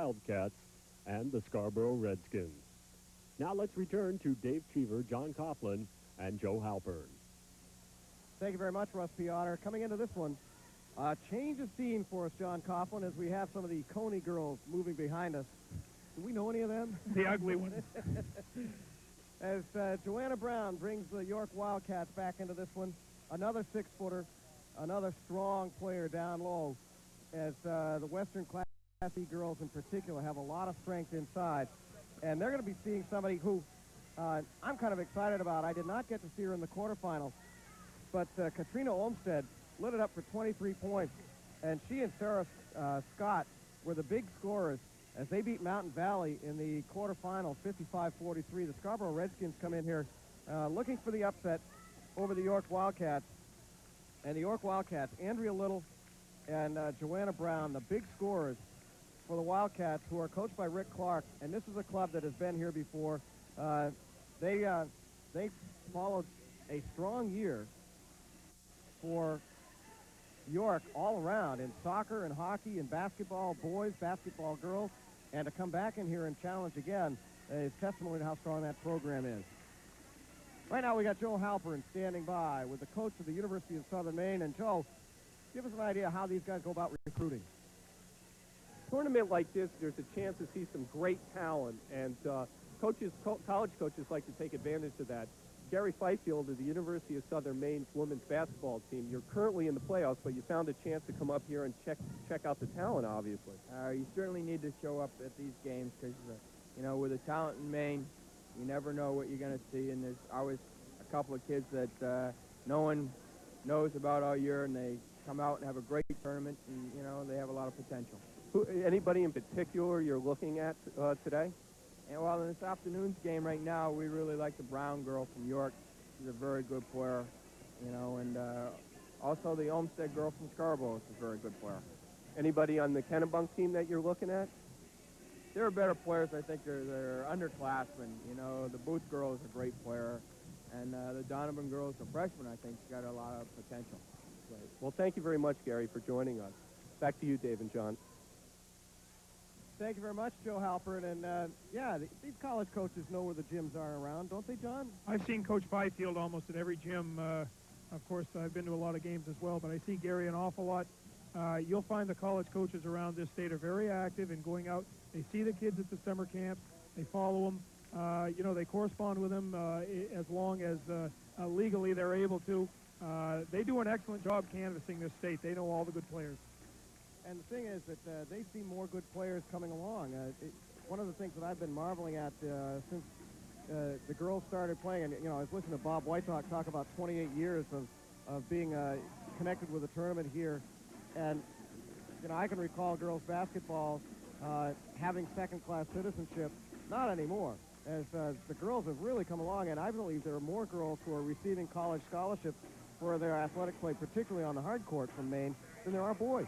Wildcats and the Scarborough Redskins. Now let's return to Dave Cheever, John Coughlin, and Joe Halpern. Thank you very much, Russ Piotr. Coming into this one, change of scene for us, John Coughlin, as we have some of the Coney girls moving behind us. Do we know any of them? The ugly ones. As Joanna Brown brings the York Wildcats back into this one, another 6-footer, another strong player down low, as the Western Class E girls in particular have a lot of strength inside. And they're going to be seeing somebody who I'm kind of excited about. I did not get to see her in the quarterfinals, but Katrina Olmstead lit it up for 23 points, and she and Sarah Scott were the big scorers as they beat Mountain Valley in the quarterfinals, 55-43. The Scarborough Redskins come in here looking for the upset over the York Wildcats. And the York Wildcats, Andrea Little and Joanna Brown, the big scorers for the Wildcats, who are coached by Rick Clark. And this is a club that has been here before. They followed a strong year for York all around in soccer and hockey and basketball, boys, basketball, girls. And to come back in here and challenge again is testimony to how strong that program is. Right now we got Joe Halpern standing by with the coach of the University of Southern Maine. And Joe, give us an idea how these guys go about recruiting. Tournament like this, there's a chance to see some great talent, and college coaches like to take advantage of that. Gary Fifield of the University of Southern Maine's women's basketball team. You're currently in the playoffs, but you found a chance to come up here and check out the talent, obviously. You certainly need to show up at these games because, you know, with the talent in Maine, you never know what you're going to see, and there's always a couple of kids that no one knows about all year, and they come out and have a great tournament, and, you know, they have a lot of potential. Anybody in particular you're looking at today? And well, in this afternoon's game right now, we really like the Brown girl from York. She's a very good player, you know, and also the Olmstead girl from Scarborough is a very good player. Anybody on the Kennebunk team that you're looking at? There are better players. I think they're underclassmen. You know, the Booth girl is a great player, and the Donovan girl is a freshman. I think she's got a lot of potential. Great. Well, thank you very much, Gary, for joining us. Back to you, Dave and John. Thank you very much, Joe Halpern. And, yeah, these college coaches know where the gyms are around, don't they, John? I've seen Coach Fifield almost at every gym. Of course, I've been to a lot of games as well, but I see Gary an awful lot. You'll find the college coaches around this state are very active in going out. They see the kids at the summer camps. They follow them. You know, they correspond with them as long as legally they're able to. They do an excellent job canvassing this state. They know all the good players. And the thing is that they see more good players coming along. One of the things that I've been marveling at since the girls started playing, and, you know, I was listening to Bob Whitetalk talk about 28 years of being connected with a tournament here. And, you know, I can recall girls basketball having second-class citizenship. Not anymore, as the girls have really come along, and I believe there are more girls who are receiving college scholarships for their athletic play, particularly on the hard court from Maine, than there are boys.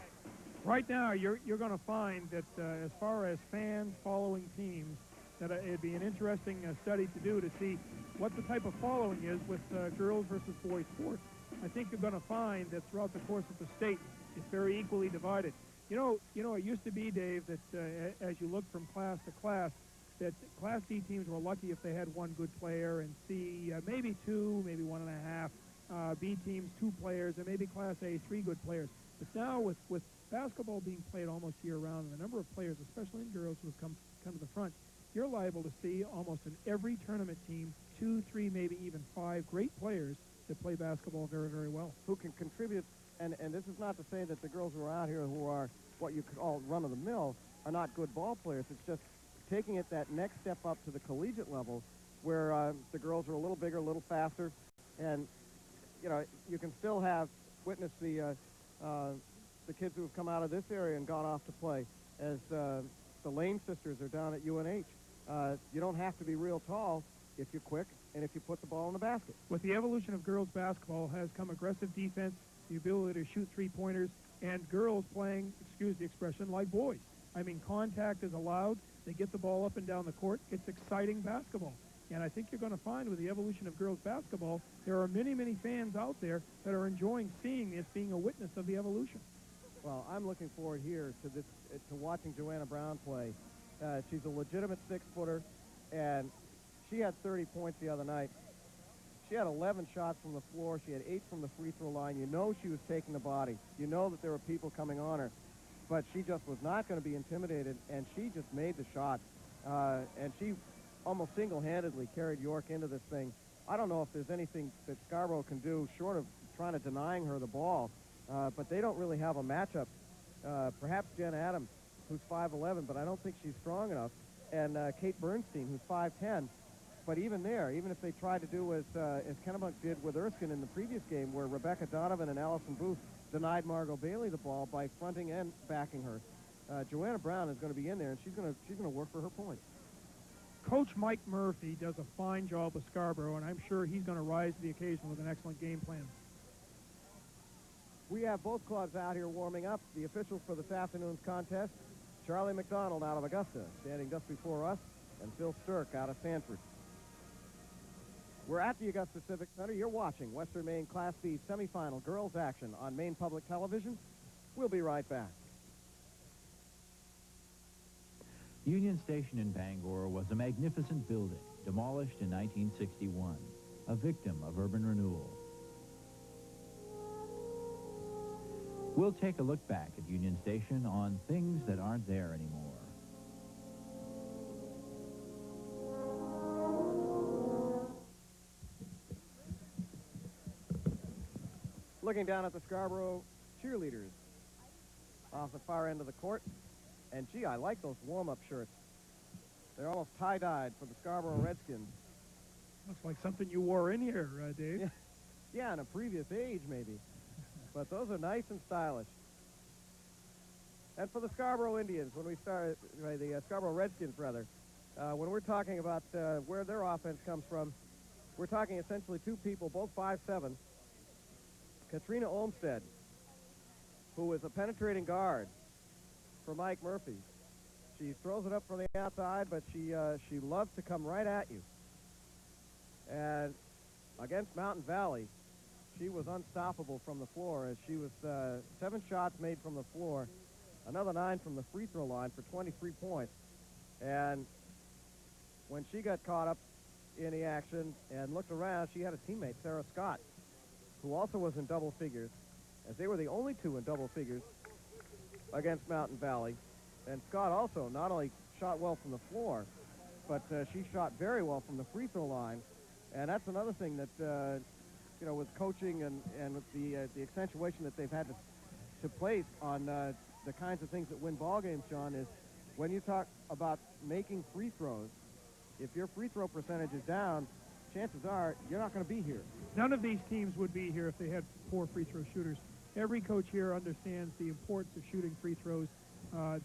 Right now, you're going to find that as far as fans following teams, that it'd be an interesting study to do to see what the type of following is with girls versus boys sports. I think you're going to find that throughout the course of the state, it's very equally divided. You know, it used to be, Dave, that as you look from class to class, that Class D teams were lucky if they had one good player, and C, maybe two, maybe 1.5. B teams, 2 players, and maybe Class A, 3 good players. But now with basketball being played almost year-round, and the number of players, especially in girls, who have come to the front, you're liable to see almost in every tournament team 2, 3, maybe even 5 great players that play basketball very, very well. Who can contribute, and this is not to say that the girls who are out here who are what you could call run-of-the-mill are not good ball players. It's just taking it that next step up to the collegiate level where the girls are a little bigger, a little faster, and, you know, you can still witness the kids who have come out of this area and gone off to play, as the Lane sisters are down at UNH. You don't have to be real tall if you're quick and if you put the ball in the basket. With the evolution of girls basketball has come aggressive defense, the ability to shoot three-pointers, and girls playing, excuse the expression, like boys. I mean, contact is allowed. They get the ball up and down the court. It's exciting basketball. And I think you're going to find with the evolution of girls basketball, there are many, many fans out there that are enjoying seeing this, being a witness of the evolution. Well, I'm looking forward here to this, to watching Joanna Brown play. She's a legitimate 6-footer, and she had 30 points the other night. She had 11 shots from the floor. She had 8 from the free throw line. You know she was taking the body. You know that there were people coming on her, but she just was not going to be intimidated, and she just made the shots. And she almost single-handedly carried York into this thing. I don't know if there's anything that Scarborough can do short of trying to denying her the ball, but they don't really have a matchup. Perhaps Jen Adams, who's 5'11", but I don't think she's strong enough, and Kate Bernstein, who's 5'10". But even there, even if they tried to do as Kennebunk did with Erskine in the previous game, where Rebecca Donovan and Allison Booth denied Margot Bailey the ball by fronting and backing her, Joanna Brown is going to be in there, and she's going to work for her points. Coach Mike Murphy does a fine job with Scarborough, and I'm sure he's going to rise to the occasion with an excellent game plan. We have both clubs out here warming up. The officials for this afternoon's contest, Charlie McDonald out of Augusta, standing just before us, and Phil Stirk out of Sanford. We're at the Augusta Civic Center. You're watching Western Maine Class B semifinal girls action on Maine Public Television. We'll be right back. Union Station in Bangor was a magnificent building, demolished in 1961, a victim of urban renewal. We'll take a look back at Union Station on things that aren't there anymore. Looking down at the Scarborough cheerleaders off the far end of the court. And, gee, I like those warm-up shirts. They're almost tie-dyed for the Scarborough Redskins. Looks like something you wore in here, Dave. Yeah, in a previous age, maybe. But those are nice and stylish. And for the Scarborough Indians, when we start, the Scarborough Redskins, rather, when we're talking about where their offense comes from, we're talking essentially two people, both 5'7". Katrina Olmstead, who was a penetrating guard for Mike Murphy. She throws it up from the outside, but she loves to come right at you. And against Mountain Valley, she was unstoppable from the floor, as she was 7 shots made from the floor, another 9 from the free throw line for 23 points. And when she got caught up in the action and looked around, she had a teammate, Sarah Scott, who also was in double figures, as they were the only two in double figures against Mountain Valley. And Scott also not only shot well from the floor, but she shot very well from the free throw line. And that's another thing that, with coaching and with the accentuation that they've had to place on the kinds of things that win ball games, John, is when you talk about making free throws, if your free throw percentage is down, chances are you're not going to be here. None of these teams would be here if they had poor free throw shooters. Every coach here understands the importance of shooting free throws.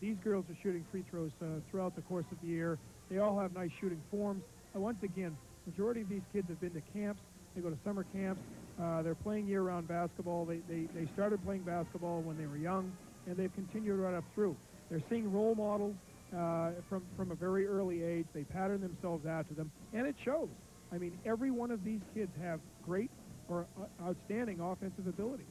These girls are shooting free throws throughout the course of the year. They all have nice shooting forms. Once again, majority of these kids have been to camps. They go to summer camps. They're playing year-round basketball. They started playing basketball when they were young, and they've continued right up through. They're seeing role models from a very early age. They pattern themselves after them, and it shows. I mean, every one of these kids have great or outstanding offensive ability.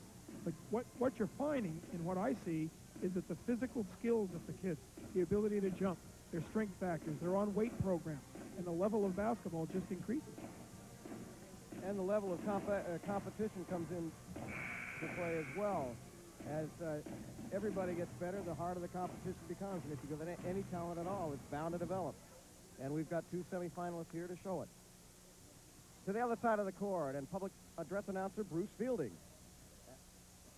But what you're finding and what I see is that the physical skills of the kids, the ability to jump, their strength factors, they're on weight programs, and the level of basketball just increases. And the level of competition comes in to play as well. As everybody gets better, the harder the competition becomes. And if you have any talent at all, it's bound to develop. And we've got 2 semifinalists here to show it. To the other side of the court, and public address announcer Bruce Fielding.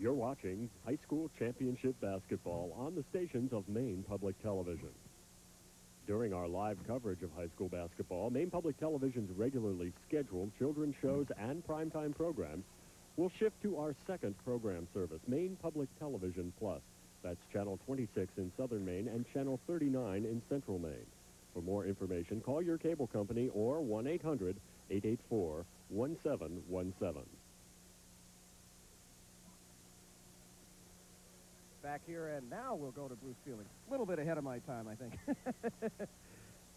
You're watching high school championship basketball on the stations of Maine Public Television. During our live coverage of high school basketball, Maine Public Television's regularly scheduled children's shows and primetime programs will shift to our second program service, Maine Public Television Plus. That's Channel 26 in southern Maine and Channel 39 in central Maine. For more information, call your cable company or 1-800-884-1717. Back here, and now we'll go to Bruce Fielding. A little bit ahead of my time, I think.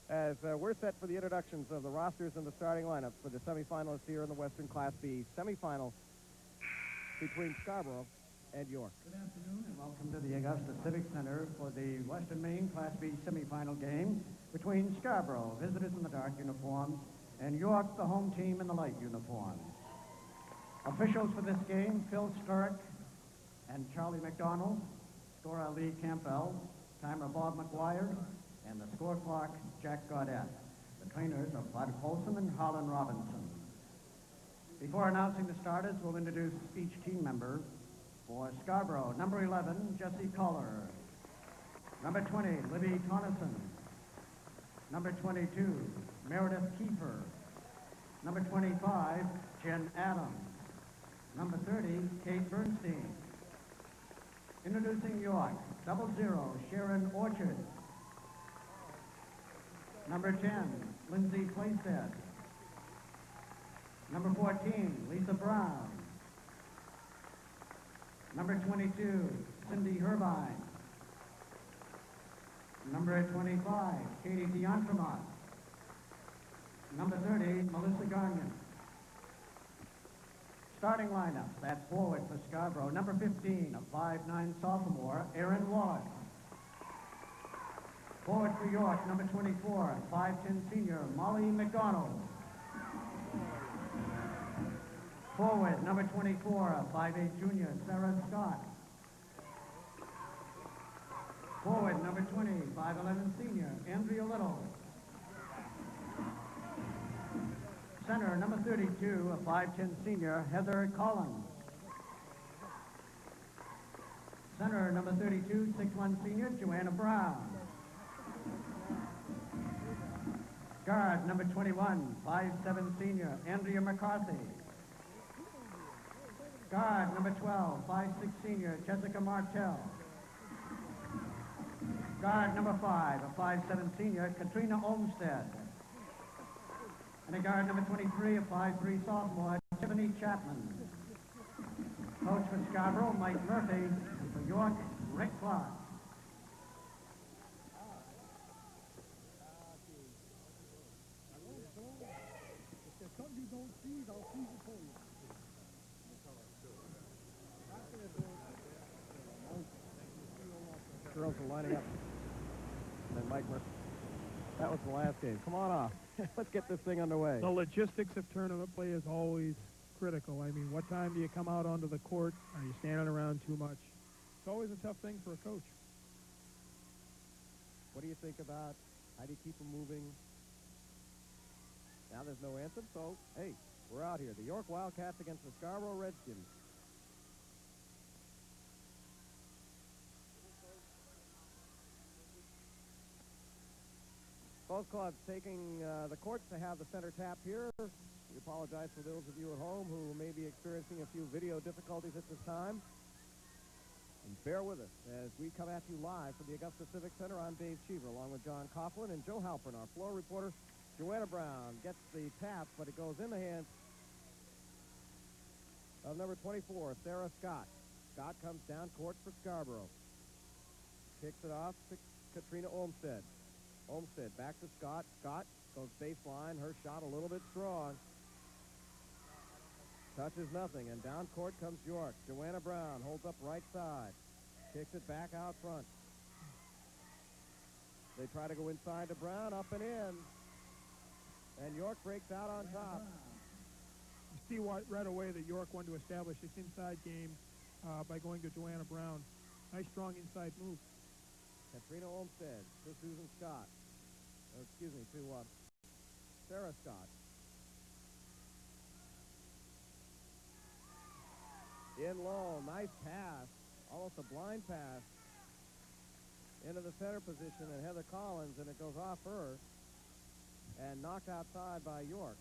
As we're set for the introductions of the rosters and the starting lineup for the semifinalists here in the Western Class B semifinal between Scarborough and York. Good afternoon and welcome to the Augusta Civic Center for the Western Maine Class B semifinal game between Scarborough, visitors in the dark uniforms, and York, the home team, in the light uniforms. Officials for this game, Phil Sturrock and Charlie McDonald, scorer Lee Campbell, timer Bob McGuire, and the score clock, Jack Gaudette. The trainers are Bud Folsom and Harlan Robinson. Before announcing the starters, we'll introduce each team member. For Scarborough, number 11, Jesse Kohler. Number 20, Libby Tonneson. Number 22, Meredith Kiefer. Number 25, Jen Adams. Number 30, Kate Bernstein. Introducing York, 00, Sharon Orchard. Number 10, Lindsay Playstead. Number 14, Lisa Brown. Number 22, Cindy Herbine. Number 25, Katie D'Entremont. Number 30, Melissa Garnion. Starting lineup, that's forward for Scarborough. Number 15, a 5'9" sophomore, Erin Wallace. Forward for York, number 24, a 5'10" senior, Molly McDonald. Forward, number 24, a 5'8" junior, Sarah Scott. Forward, number 20, 5'11" senior, Andrea Little. Center, number 32, a 5'10" senior, Heather Collins. Center, number 32, 6'1" senior, Joanna Brown. Guard, number 21, 5'7" senior, Andrea McCarthy. Guard, number 12, 5'6" senior, Jessica Martell. Guard, number 5, a 5'7" senior, Katrina Olmstead. And a guard, number 23, a 5'3" sophomore, Tiffany Chapman. Coach for Scarborough, Mike Murphy. For York, Rick Clark. Girls are lining up. And then Mike Murphy. That was the last game. Come on off. Let's get this thing underway. The logistics of tournament play is always critical. I mean, what time do you come out onto the court? Are you standing around too much? It's always a tough thing for a coach. What do you think about how do you keep them moving? Now there's no anthem, so, hey, we're out here. The York Wildcats against the Scarborough Redskins. Both clubs taking the courts to have the center tap here. We apologize for those of you at home who may be experiencing a few video difficulties at this time. And bear with us as we come at you live from the Augusta Civic Center. I'm Dave Cheever along with John Coughlin and Joe Halpern. Our floor reporter, Joanna Brown, gets the tap, but it goes in the hands of number 24, Sarah Scott. Scott comes down court for Scarborough. Kicks it off to Katrina Olmstead. Olmstead back to Scott. Scott goes baseline. Her shot a little bit strong. Touches nothing, and down court comes York. Joanna Brown holds up right side. Kicks it back out front. They try to go inside to Brown, up and in. And York breaks out on top. You see right away that York wanted to establish this inside game by going to Joanna Brown. Nice, strong inside move. Katrina Olmstead to Susan Scott. Or, excuse me, to Sarah Scott. In low, nice pass. Almost a blind pass. Into the center position, and Heather Collins, and it goes off her. And knocked outside by York.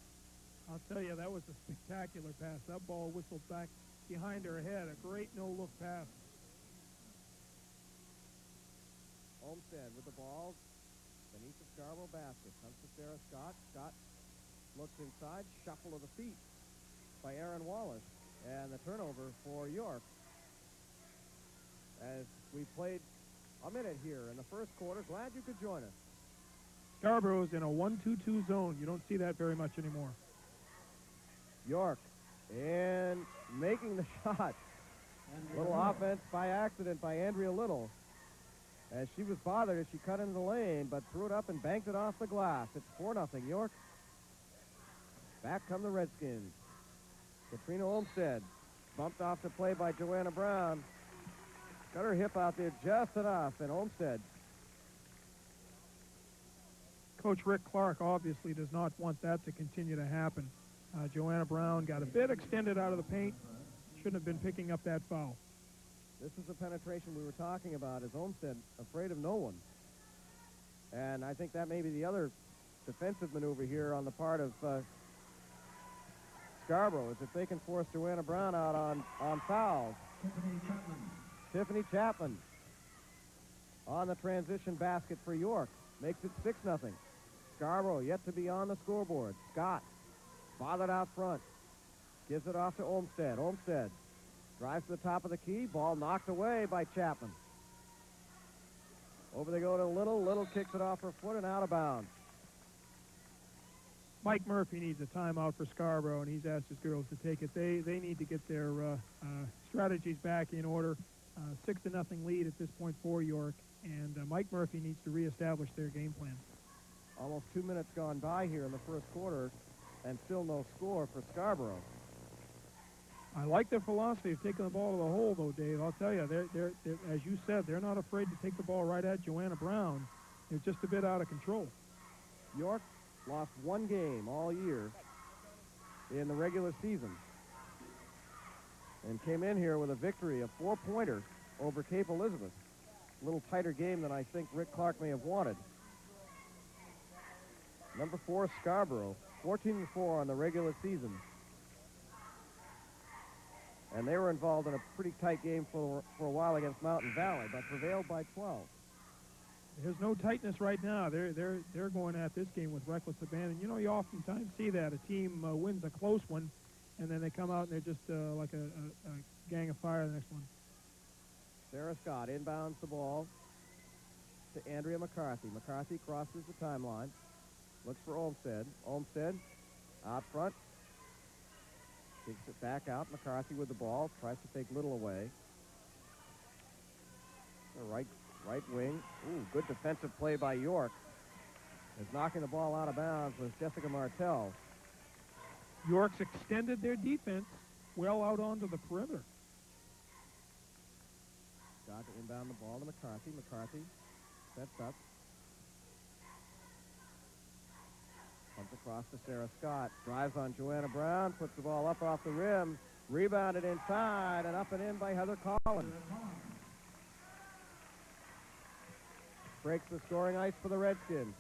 I'll tell you, that was a spectacular pass. That ball whistled back behind her head. A great no-look pass. Olmstead with the ball beneath the Scarborough basket. Comes to Sarah Scott. Scott looks inside. Shuffle of the feet by Erin Wallace. And the turnover for York. As we played a minute here in the first quarter. Glad you could join us. Scarborough's in a 1-2-2 zone. You don't see that very much anymore. York and making the shot. Little offense by accident by Andrea Little, as she was bothered as she cut into the lane, but threw it up and banked it off the glass. It's 4-0 York. Back come the Redskins. Katrina Olmsted bumped off the play by Joanna Brown. Got her hip out there just enough, and Olmsted. Coach Rick Clark obviously does not want that to continue to happen. Joanna Brown got a bit extended out of the paint. Shouldn't have been picking up that foul. This is the penetration we were talking about, as Olmsted afraid of no one. And I think that may be the other defensive maneuver here on the part of Scarborough, is if they can force Joanna Brown out on fouls. Tiffany Chapman on the transition basket for York. Makes it 6-0. Scarborough yet to be on the scoreboard. Scott bothered out front. Gives it off to Olmsted. Olmsted drives to the top of the key. Ball knocked away by Chapman. Over they go to Little. Little kicks it off her foot and out of bounds. Mike Murphy needs a timeout for Scarborough, and he's asked his girls to take it. They need to get their strategies back in order. 6-0 lead at this point for York, and Mike Murphy needs to reestablish their game plan. Almost 2 minutes gone by here in the first quarter, and still no score for Scarborough. I like their philosophy of taking the ball to the hole, though, Dave. I'll tell you, they're as you said, they're not afraid to take the ball right at Joanna Brown. They're just a bit out of control. York lost one game all year in the regular season and came in here with a victory, a 4-pointer over Cape Elizabeth. A little tighter game than I think Rick Clark may have wanted. Number 4, Scarborough, 14-4 on the regular season. And they were involved in a pretty tight game for a while against Mountain Valley, but prevailed by 12. There's no tightness right now. They're going at this game with reckless abandon. You know, you oftentimes see that a team wins a close one, and then they come out and they're just like a gang of fire the next one. Sarah Scott inbounds the ball to Andrea McCarthy. McCarthy crosses the timeline, looks for Olmsted. Olmsted out front, kicks it back out. McCarthy with the ball, tries to take Little away. The right wing. Ooh, good defensive play by York. Is knocking the ball out of bounds was Jessica Martell. York's extended their defense well out onto the perimeter. Got to inbound the ball to McCarthy. McCarthy sets up. Comes across to Sarah Scott. Drives on Joanna Brown. Puts the ball up off the rim. Rebounded inside and up and in by Heather Collins. Breaks the scoring ice for the Redskins.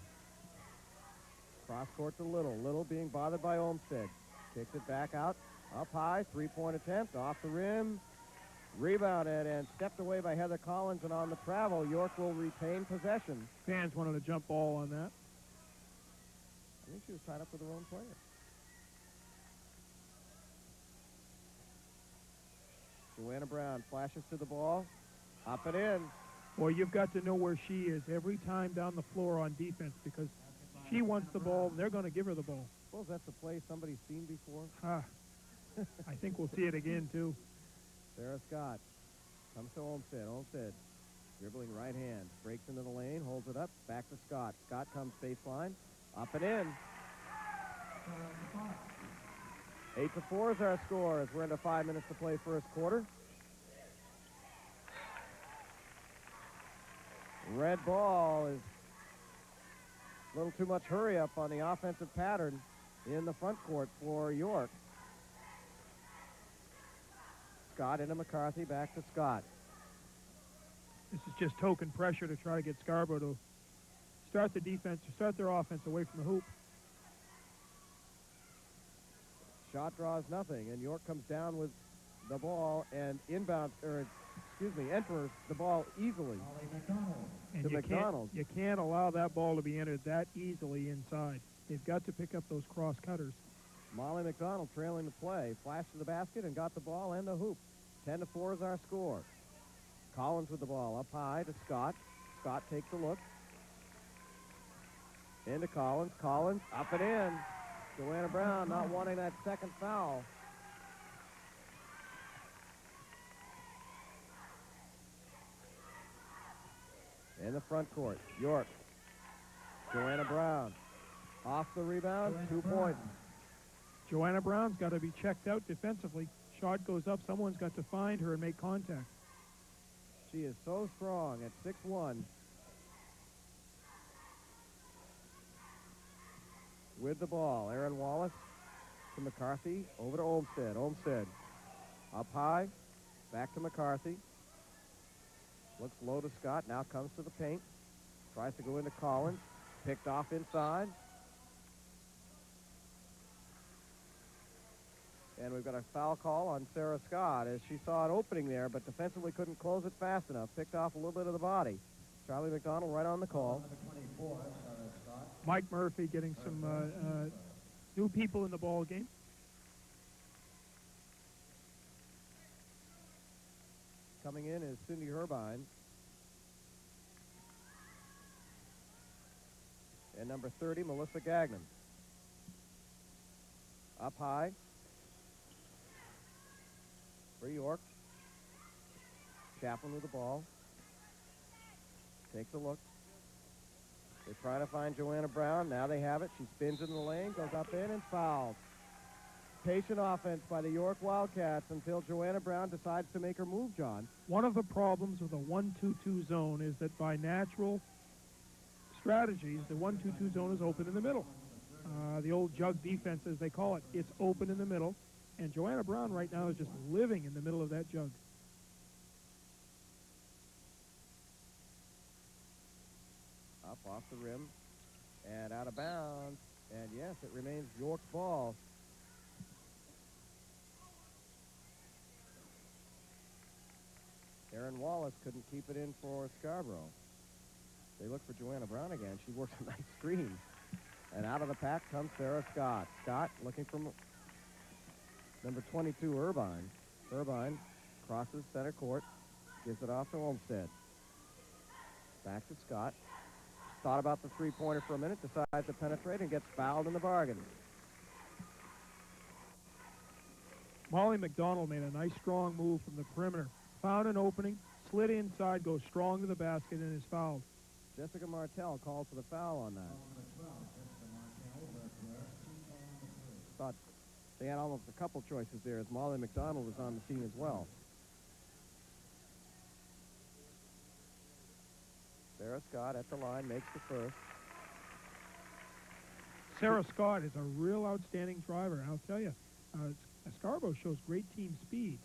Cross court to Little. Little being bothered by Olmsted. Kicks it back out. Up high. 3-point attempt. Off the rim. Rebounded and stepped away by Heather Collins, and on the travel, York will retain possession. Fans wanted a jump ball on that. I think she was tied up with her own player. Joanna Brown flashes to the ball. Up and in. Boy, you've got to know where she is every time down the floor on defense, because she wants the ball, and they're going to give her the ball. I suppose that's a play somebody's seen before. I think we'll see it again, too. Sarah Scott comes to Olmsted. Olmsted dribbling right hand. Breaks into the lane, holds it up, back to Scott. Scott comes baseline, up and in. 8-4 is our score as we're into 5 minutes to play first quarter. Red ball is a little too much hurry up on the offensive pattern in the front court for York. Scott into McCarthy, back to Scott. This is just token pressure to try to get Scarborough to start the defense, to start their offense away from the hoop. Shot draws nothing, and York comes down with the ball and enters the ball easily And to McDonald. You can't allow that ball to be entered that easily inside. They've got to pick up those cross cutters. Molly McDonald trailing the play. Flashed to the basket and got the ball and the hoop. 10-4 is our score. Collins with the ball up high to Scott. Scott takes a look. Into Collins. Collins up and in. Joanna Brown not wanting that second foul. In the front court, York. Joanna Brown. Off the rebound, 2 points. Joanna Brown's got to be checked out defensively. Shot goes up. Someone's got to find her and make contact. She is so strong at 6'1". With the ball, Aaron Wallace to McCarthy, over to Olmsted. Olmsted up high, back to McCarthy. Looks low to Scott, now comes to the paint. Tries to go into Collins, picked off inside. And we've got a foul call on Sarah Scott as she saw an opening there, but defensively couldn't close it fast enough. Picked off a little bit of the body. Charlie McDonald right on the call. Mike Murphy getting some new people in the ball game. Coming in is Cindy Herbine. And number 30, Melissa Gagnon. Up high. For York. Chaplin with the ball. Takes a look. They try to find Joanna Brown. Now they have it. She spins in the lane, goes up in, and fouls. Patient offense by the York Wildcats until Joanna Brown decides to make her move, John. One of the problems with a 1-2-2 zone is that by natural strategies, the 1-2-2 zone is open in the middle. The old jug defense, as they call it, it's open in the middle. And Joanna Brown right now is just living in the middle of that jug. Up off the rim and out of bounds. And yes, it remains York's ball. Aaron Wallace couldn't keep it in for Scarborough. They look for Joanna Brown again. She works a nice screen. And out of the pack comes Sarah Scott. Scott looking for number 22, Irvine. Irvine crosses center court, gives it off to Olmsted. Back to Scott. Thought about the three-pointer for a minute, decides to penetrate, and gets fouled in the bargain. Molly McDonald made a nice strong move from the perimeter. Found an opening, slid inside, goes strong to the basket, and is fouled. Jessica Martell calls for the foul on that. Thought they had almost a couple choices there as Molly McDonald was on the scene as well. Sarah Scott at the line makes the first. Sarah Scott is a real outstanding driver. And I'll tell you, Scarborough shows great team speed.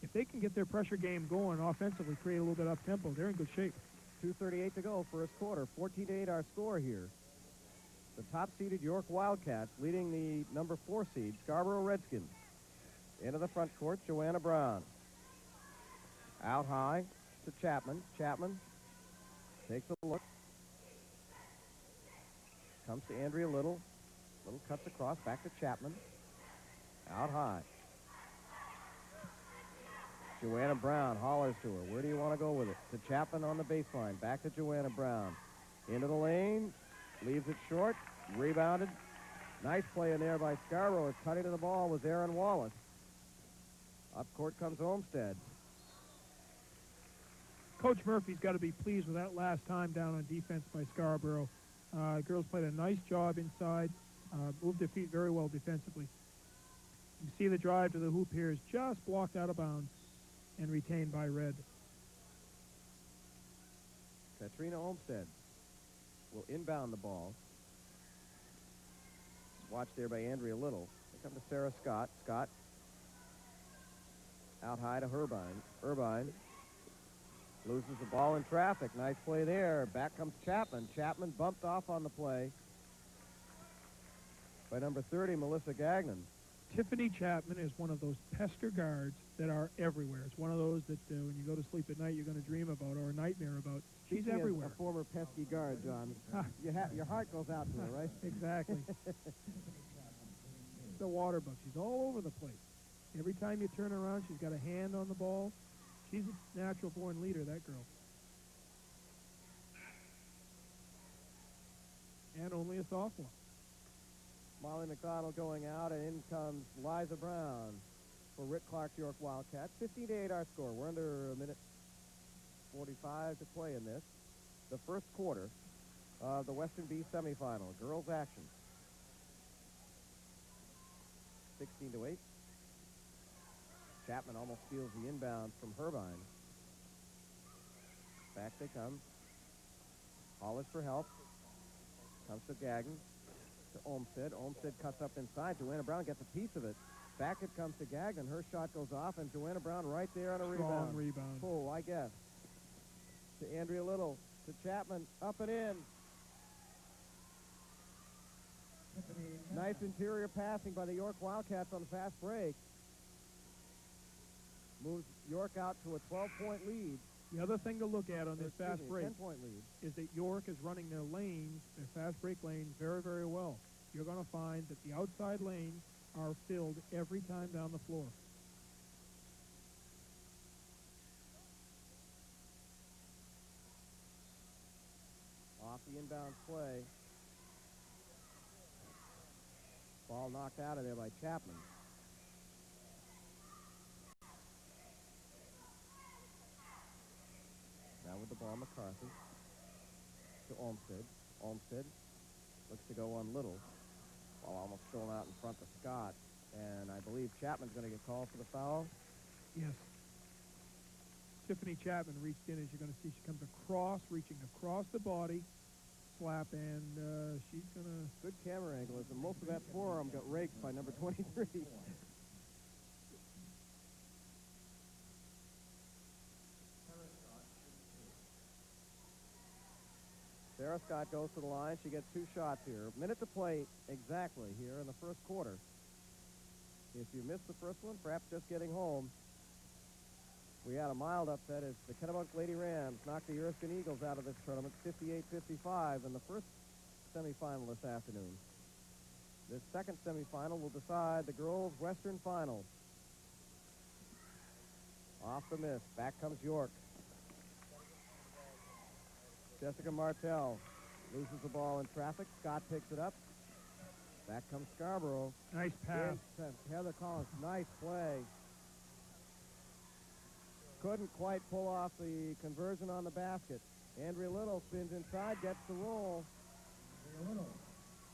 If they can get their pressure game going offensively, create a little bit up-tempo, they're in good shape. 2:38 to go, first quarter. 14-8 our score here. The top-seeded York Wildcats leading the number 4 seed, Scarborough Redskins. Into the front court, Joanna Brown. Out high to Chapman. Chapman takes a look. Comes to Andrea Little. Little cuts across, back to Chapman. Out high. Joanna Brown hollers to her. Where do you want to go with it? To Chapman on the baseline. Back to Joanna Brown. Into the lane. Leaves it short. Rebounded. Nice play in there by Scarborough. Cutting to the ball was Aaron Wallace. Up court comes Olmsted. Coach Murphy's got to be pleased with that last time down on defense by Scarborough. Girls played a nice job inside. Moved their feet very well defensively. You see the drive to the hoop here is just blocked out of bounds and retained by Red. Katrina Olmsted will inbound the ball. Watched there by Andrea Little. They come to Sarah Scott. Scott out high to Herbine. Herbine loses the ball in traffic. Nice play there. Back comes Chapman. Chapman bumped off on the play by number 30, Melissa Gagnon. Tiffany Chapman is one of those pester guards that are everywhere. It's one of those that when you go to sleep at night, you're going to dream about or a nightmare about. She's everywhere. A former pesky guard, John. Your heart goes out to her, right? Exactly. The water bug. She's all over the place. Every time you turn around, she's got a hand on the ball. She's a natural-born leader, that girl. And only a sophomore. Molly McDonald going out, and in comes Liza Brown for Rick Clark's York Wildcats. 15-8 our score. We're under a minute 6:45 to play in this. The first quarter of the Western B semifinal. Girls action. 16-8. Chapman almost steals the inbound from Herbine. Back they come. Hollers for help. Comes to Gagnon. To Olmsted. Olmsted cuts up inside. Joanna Brown gets a piece of it. Back it comes to Gagnon. Her shot goes off, and Joanna Brown right there on a Strong rebound. rebound. Oh, I guess. To Andrea Little. To Chapman. Up and in. Nice interior passing by the York Wildcats on the fast break. Moves York out to a 12-point lead. The other thing to look at on this fast break 10-point lead. is that York is running their lanes, their fast break lanes, very, very well. You're going to find that the outside lanes are filled every time down the floor. Off the inbound play. Ball knocked out of there by Chapman. Now with the ball, McCarthy. To Olmsted. Olmsted looks to go on Little. Ball almost thrown out in front to Scott. And I believe Chapman's going to get called for the foul. Yes. Tiffany Chapman reached in, as you're going to see. She comes across, reaching across the body. Slap, and she's going to... Good camera angle, as most of that forearm got raked by number 23. Sarah Scott goes to the line. She gets 2 shots here. Minute to play exactly here in the first quarter. If you missed the first one, perhaps just getting home, we had a mild upset as the Kennebunk Lady Rams knocked the Erskine Eagles out of this tournament 58-55 in the first semifinal this afternoon. This second semifinal will decide the girls' Western Final. Off the miss. Back comes York. Jessica Martell loses the ball in traffic. Scott picks it up. Back comes Scarborough. Nice pass. Heather Collins, nice play. Couldn't quite pull off the conversion on the basket. Andrea Little spins inside, gets the roll.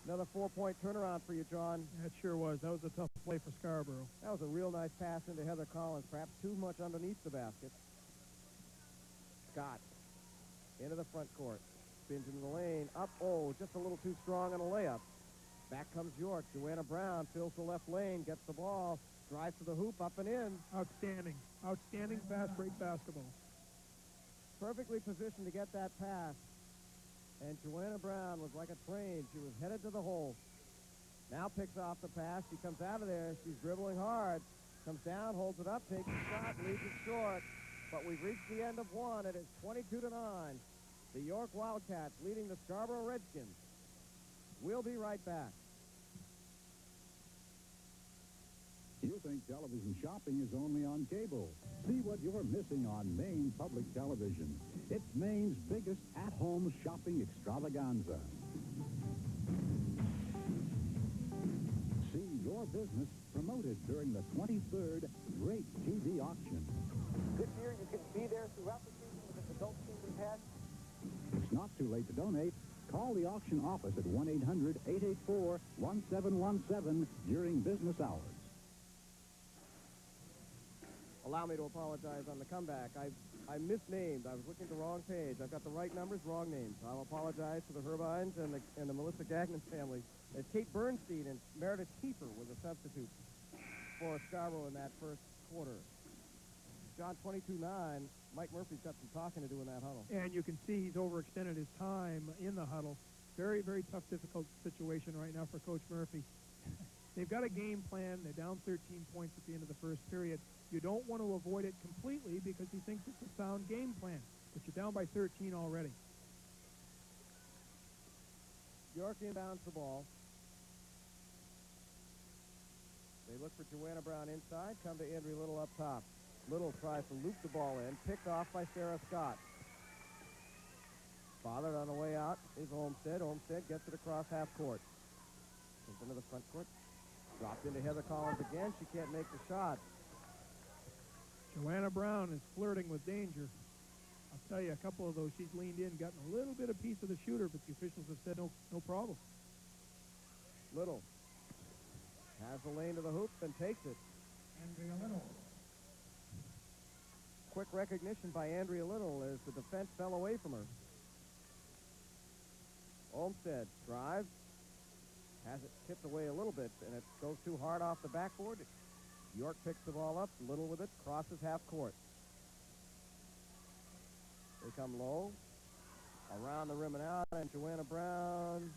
Another 4-point turnaround for you, John. That sure was. That was a tough play for Scarborough. That was a real nice pass into Heather Collins, perhaps too much underneath the basket. Scott into the front court. Spins into the lane. Up. Oh, just a little too strong on a layup. Back comes York. Joanna Brown fills the left lane, gets the ball, drives to the hoop, up and in. Outstanding. Outstanding fast break basketball. Perfectly positioned to get that pass. And Joanna Brown was like a train. She was headed to the hole. Now picks off the pass. She comes out of there. She's dribbling hard. Comes down, holds it up, takes a shot, leaves it short. But we've reached the end of one. It is 22-9. The York Wildcats leading the Scarborough Redskins. We'll be right back. You think television shopping is only on cable. See what you're missing on Maine Public Television. It's Maine's biggest at-home shopping extravaganza. See your business promoted during the 23rd Great TV Auction. This year you can be there throughout the season with an adult season pass. It's not too late to donate. Call the auction office at 1-800-884-1717 during business hours. Allow me to apologize on the comeback. I misnamed. I was looking at the wrong page. I've got the right numbers, wrong names. I'll apologize to the Herbines and the Melissa Gagnon family. As Kate Bernstein and Meredith Kiefer were the substitutes for Scarborough in that first quarter. John, 22-9. Mike Murphy's got some talking to do in that huddle. And you can see he's overextended his time in the huddle. Very, very tough, difficult situation right now for Coach Murphy. They've got a game plan. They're down 13 points at the end of the first period. You don't want to avoid it completely because he thinks it's a sound game plan. But you're down by 13 already. York inbounds the ball. They look for Joanna Brown inside. Come to Andrea Little up top. Little tries to loop the ball in. Picked off by Sarah Scott. Bothered on the way out is Olmsted. Olmsted gets it across half court. Comes into the front court. Dropped into Heather Collins again. She can't make the shot. Joanna Brown is flirting with danger. I'll tell you, a couple of those, she's leaned in, gotten a little bit of piece of the shooter, but the officials have said no problem. Little has the lane to the hoop and takes it. Andrea Little. Quick recognition by Andrea Little as the defense fell away from her. Olmsted drives, has it tipped away a little bit, and it goes too hard off the backboard. York picks the ball up, Little with it, crosses half court. They come low, around the rim and out, and Joanna Brown.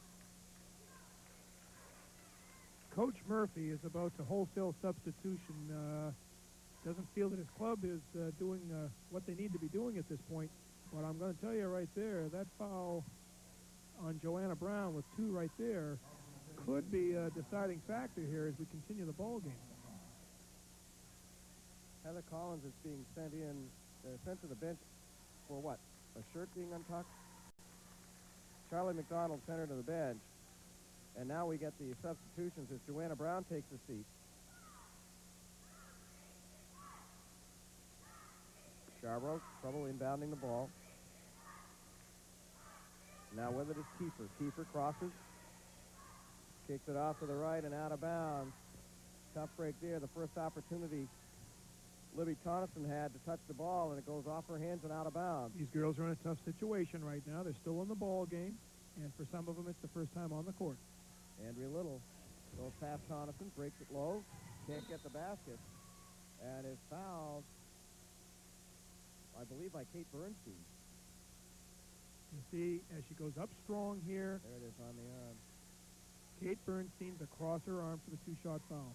Coach Murphy is about to wholesale substitution. Doesn't feel that his club is doing what they need to be doing at this point. But I'm going to tell you right there, that foul on Joanna Brown with 2 right there could be a deciding factor here as we continue the ball game. Heather Collins is being sent to the bench for what? A shirt being untucked? Charlie McDonald sent her to the bench. And now we get the substitutions as Joanna Brown takes a seat. Scarborough, trouble inbounding the ball. Now with it is Kiefer. Kiefer crosses. Kicks it off to the right and out of bounds. Tough break there. The first opportunity Libby Coniston had to touch the ball, and it goes off her hands and out of bounds. These girls are in a tough situation right now. They're still in the ball game, and for some of them, it's the first time on the court. Andrea Little goes past Coniston, breaks it low, can't get the basket, and is fouled, I believe, by Kate Bernstein. You see, as she goes up strong here, There it is on the arm. Kate Bernstein's across her arm for the 2-shot foul.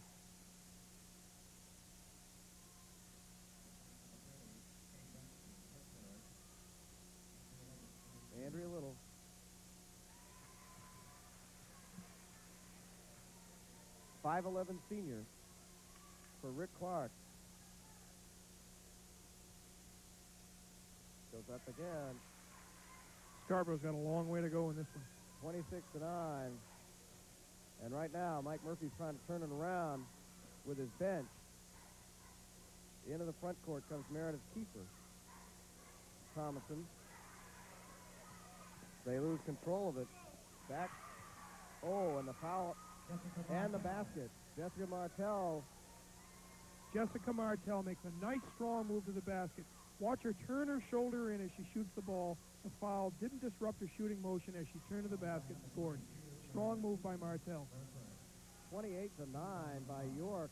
Andrea Little. .5'11" senior for Rick Clark. Goes up again. Scarborough's got a long way to go in this one. 26-9. And right now, Mike Murphy's trying to turn it around with his bench. Into the front court comes Meredith Kiefer. Thomason. They lose control of it. Back. Oh, and the foul. And the basket. Jessica Martell. Jessica Martell makes a nice, strong move to the basket. Watch her turn her shoulder in as she shoots the ball. The foul didn't disrupt her shooting motion as she turned to the basket and scored. Strong move by Martell. 28-9 by York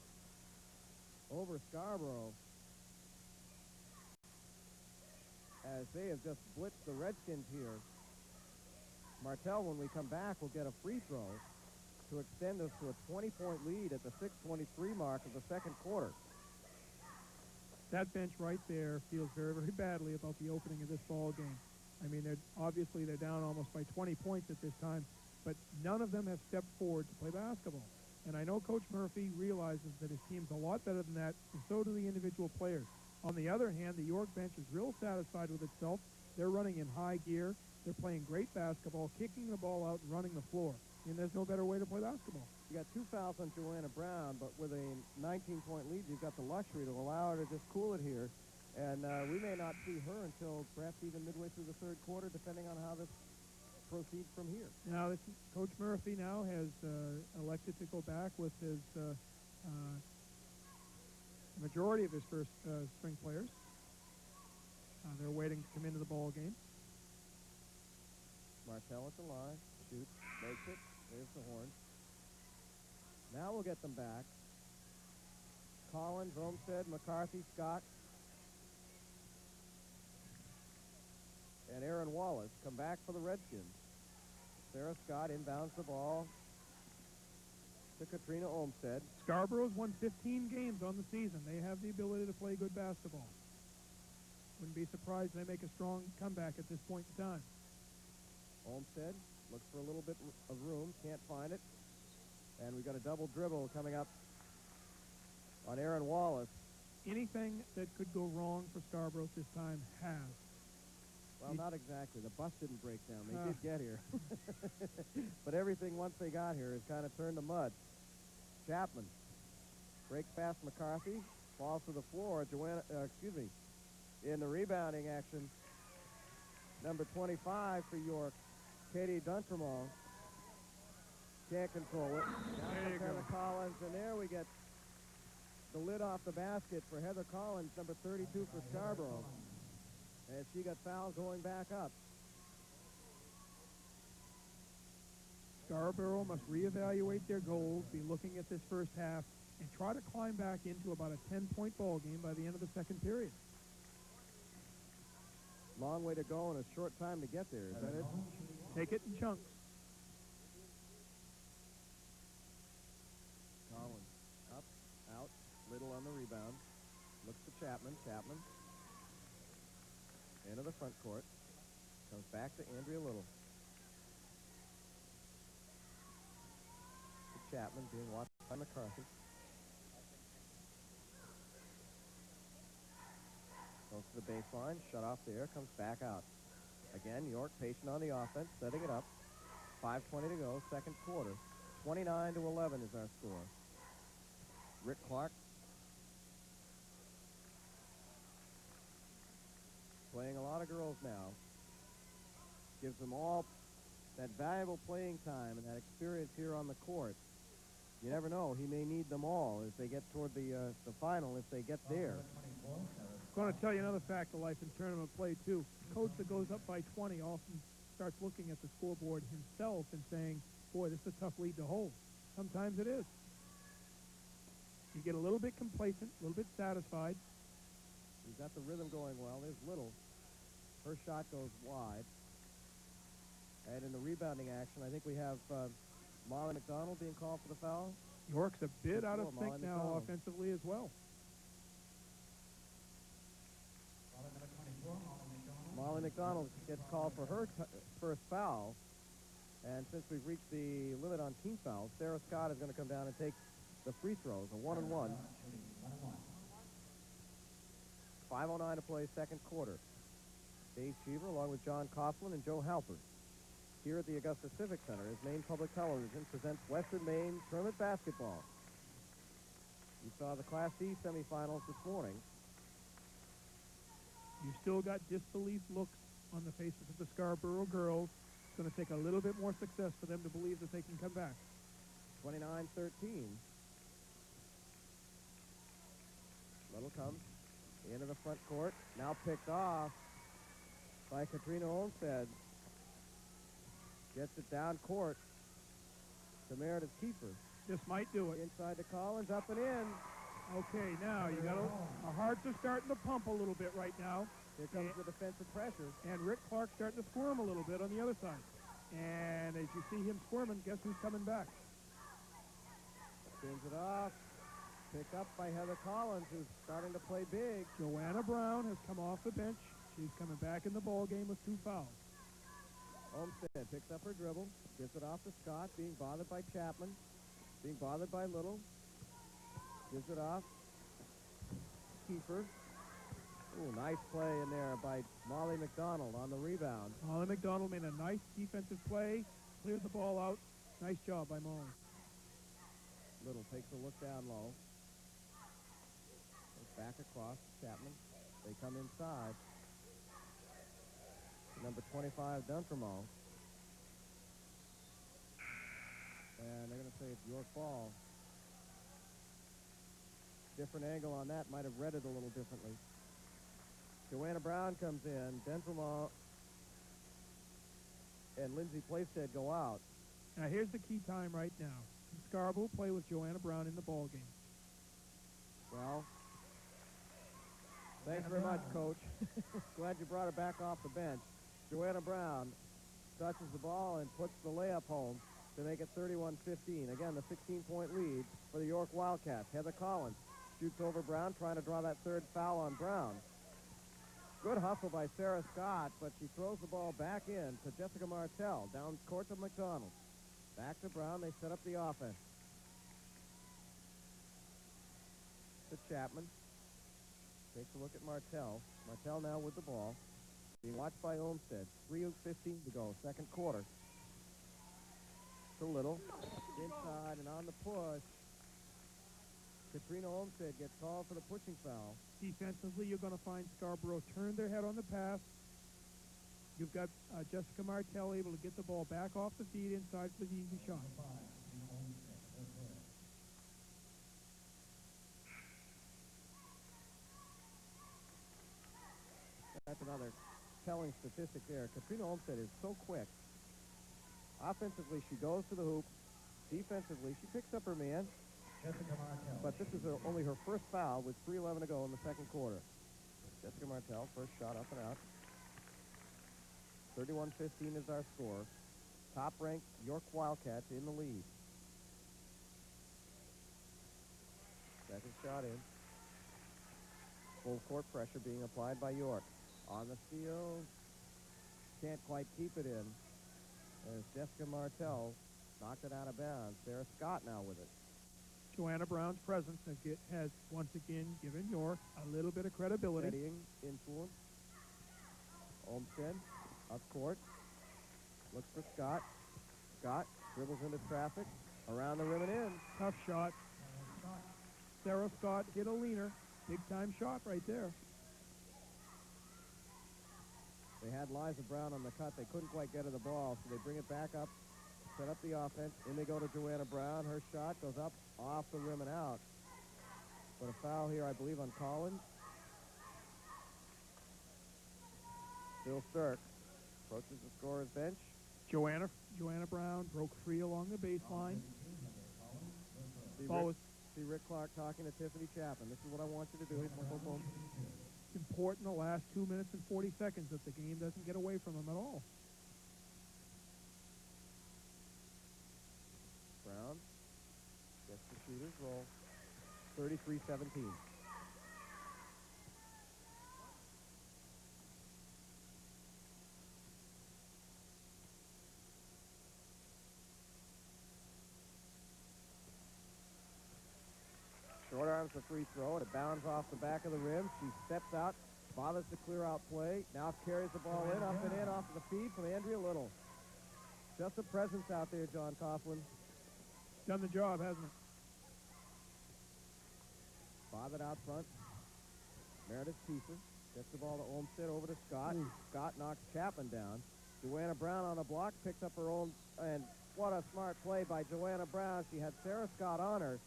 over Scarborough. As they have just blitzed the Redskins here. Martell, when we come back, will get a free throw to extend us to a 20-point lead at the 6:23 mark of the second quarter. That bench right there feels very, very badly about the opening of this ball game. I mean, they're down almost by 20 points at this time, but none of them have stepped forward to play basketball. And I know Coach Murphy realizes that his team's a lot better than that, and so do the individual players. On the other hand, the York bench is real satisfied with itself. They're running in high gear. They're playing great basketball, kicking the ball out and running the floor. And there's no better way to play basketball. You got 2 fouls on Joanna Brown, but with a 19-point lead, you've got the luxury to allow her to just cool it here. And we may not see her until perhaps even midway through the third quarter, depending on how this proceeds from here. Now, Coach Murphy now has elected to go back with his majority of his first string players. They're waiting to come into the ball game. Martell at the line, shoots, makes it. There's the horn. Now we'll get them back. Collins, Olmsted, McCarthy, Scott, and Aaron Wallace come back for the Redskins. Sarah Scott inbounds the ball to Katrina Olmsted. Scarborough's won 15 games on the season. They have the ability to play good basketball. Wouldn't be surprised if they make a strong comeback at this point in time. Olmsted looks for a little bit of room, can't find it. And we've got a double dribble coming up on Aaron Wallace. Anything that could go wrong for Scarborough this time has. Well, not exactly. The bus didn't break down. They did get here. But everything once they got here has kind of turned to mud. Chapman breaks past McCarthy, falls to the floor. In the rebounding action, Number 25 for York, Katie Duntremont. Can't control it. There you go. Heather Collins, and there we get the lid off the basket for Heather Collins, number 32 for Scarborough. As she got fouled going back up. Scarborough must reevaluate their goals, be looking at this first half, and try to climb back into about a 10-point ball game by the end of the second period. Long way to go and a short time to get there, is that it? Take it in chunks. Collins up, out, Little on the rebound. Looks to Chapman. Chapman into the front court. Comes back to Andrea Little. To Chapman being watched by McCarthy. Goes to the baseline, shut off there, comes back out. Again, York patient on the offense, setting it up. 5:20 to go, second quarter. 29-11 is our score. Rick Clark playing a lot of girls now. Gives them all that valuable playing time and that experience here on the court. You never know, he may need them all as they get toward the final if they get there. I'm going to tell you another fact of life in tournament play, too. A coach that goes up by 20 often starts looking at the scoreboard himself and saying, boy, this is a tough lead to hold. Sometimes it is. You get a little bit complacent, a little bit satisfied. He's got the rhythm going well. There's Little. Her shot goes wide. And in the rebounding action, I think we have Molly McDonald being called for the foul. York's a bit out of sync Molly now McDonald. offensively as well. Molly McDonald gets called for her first foul. And since we've reached the limit on team fouls, Sarah Scott is going to come down and take the free throws, a 1-and-1. 5:09 to play, second quarter. Dave Cheever along with John Coughlin and Joe Halpert. Here at the Augusta Civic Center as Maine Public Television presents Western Maine Tournament Basketball. You saw the Class C semifinals this morning. You still got disbelief looks on the faces of the Scarborough girls. It's going to take a little bit more success for them to believe that they can come back. 29-13. Little comes into the front court. Now picked off by Katrina Olmstead. Gets it down court to Meredith Kiefer. This might do it. Inside to Collins, up and in. Okay, now you got our hearts are starting to pump a little bit right now. Here comes the defensive pressure. And Rick Clark starting to squirm a little bit on the other side. And as you see him squirming, guess who's coming back? Spins it off. Picked up by Heather Collins, who's starting to play big. Joanna Brown has come off the bench. She's coming back in the ball game with 2 fouls. Olmstead picks up her dribble, gives it off to Scott, being bothered by Chapman, being bothered by Little. Gives it off. Kiefer. Ooh, nice play in there by Molly McDonald on the rebound. Molly McDonald made a nice defensive play, cleared the ball out. Nice job by Molly. Little takes a look down low. Goes back across Chapman. They come inside. Number 25, Duntremont. And they're going to say it's your ball. Different angle on that. Might have read it a little differently. Joanna Brown comes in. Duntremont and Lindsay Plaisted go out. Now here's the key time right now. Scarborough play with Joanna Brown in the ball game. Well, thanks very much, Coach. Glad you brought her back off the bench. Joanna Brown touches the ball and puts the layup home to make it 31-15. Again, the 16-point lead for the York Wildcats. Heather Collins shoots over Brown, trying to draw that third foul on Brown. Good hustle by Sarah Scott, but she throws the ball back in to Jessica Martell. Down court to McDonald. Back to Brown. They set up the offense. To Chapman. Takes a look at Martell. Martell now with the ball. Being watched by Olmstead. 3:15 to go, second quarter. To Little. Inside and on the push. Katrina Olmstead gets called for the pushing foul. Defensively, you're going to find Scarborough turn their head on the pass, You've got Jessica Martell able to get the ball back off the feet inside for the easy shot. That's another telling statistic there. Katrina Olmsted is so quick. Offensively, she goes to the hoop. Defensively, she picks up her man. But this is only her first foul with 3:11 to go in the second quarter. Jessica Martell, first shot up and out. 31-15 is our score. Top-ranked York Wildcats in the lead. Second shot in. Full court pressure being applied by York. On the steal. Can't quite keep it in. As Jessica Martell knocked it out of bounds. Sarah Scott now with it. Joanna Brown's presence has once again given York a little bit of credibility. Steadying influence. Olmsted up court. Looks for Scott. Scott dribbles into traffic. Around the rim and in. Tough shot. Sarah Scott hit a leaner. Big-time shot right there. They had Liza Brown on the cut. They couldn't quite get her the ball, so they bring it back up, set up the offense. In they go to Joanna Brown. Her shot goes up off the rim and out. But a foul here, I believe, on Collins. Bill Sturck approaches the scorer's bench. Joanna Brown broke free along the baseline. See Rick Clark talking to Tiffany Chapman. This is what I want you to do. Boom, boom, boom. It's important the last 2 minutes and 40 seconds that the game doesn't get away from them at all. Brown gets the shooter's roll. 33-17. Short arms the free throw, and it bounds off the back of the rim. She steps out, bothers to clear out play. Now carries the ball in, up and in, off of the feed from Andrea Little. Just a presence out there, John Coughlin. Done the job, hasn't it? Bothered out front. Meredith Kiefer gets the ball to Olmsted, over to Scott. Scott knocks Chapman down. Joanna Brown on the block, picks up her own, and what a smart play by Joanna Brown. She had Sarah Scott on her.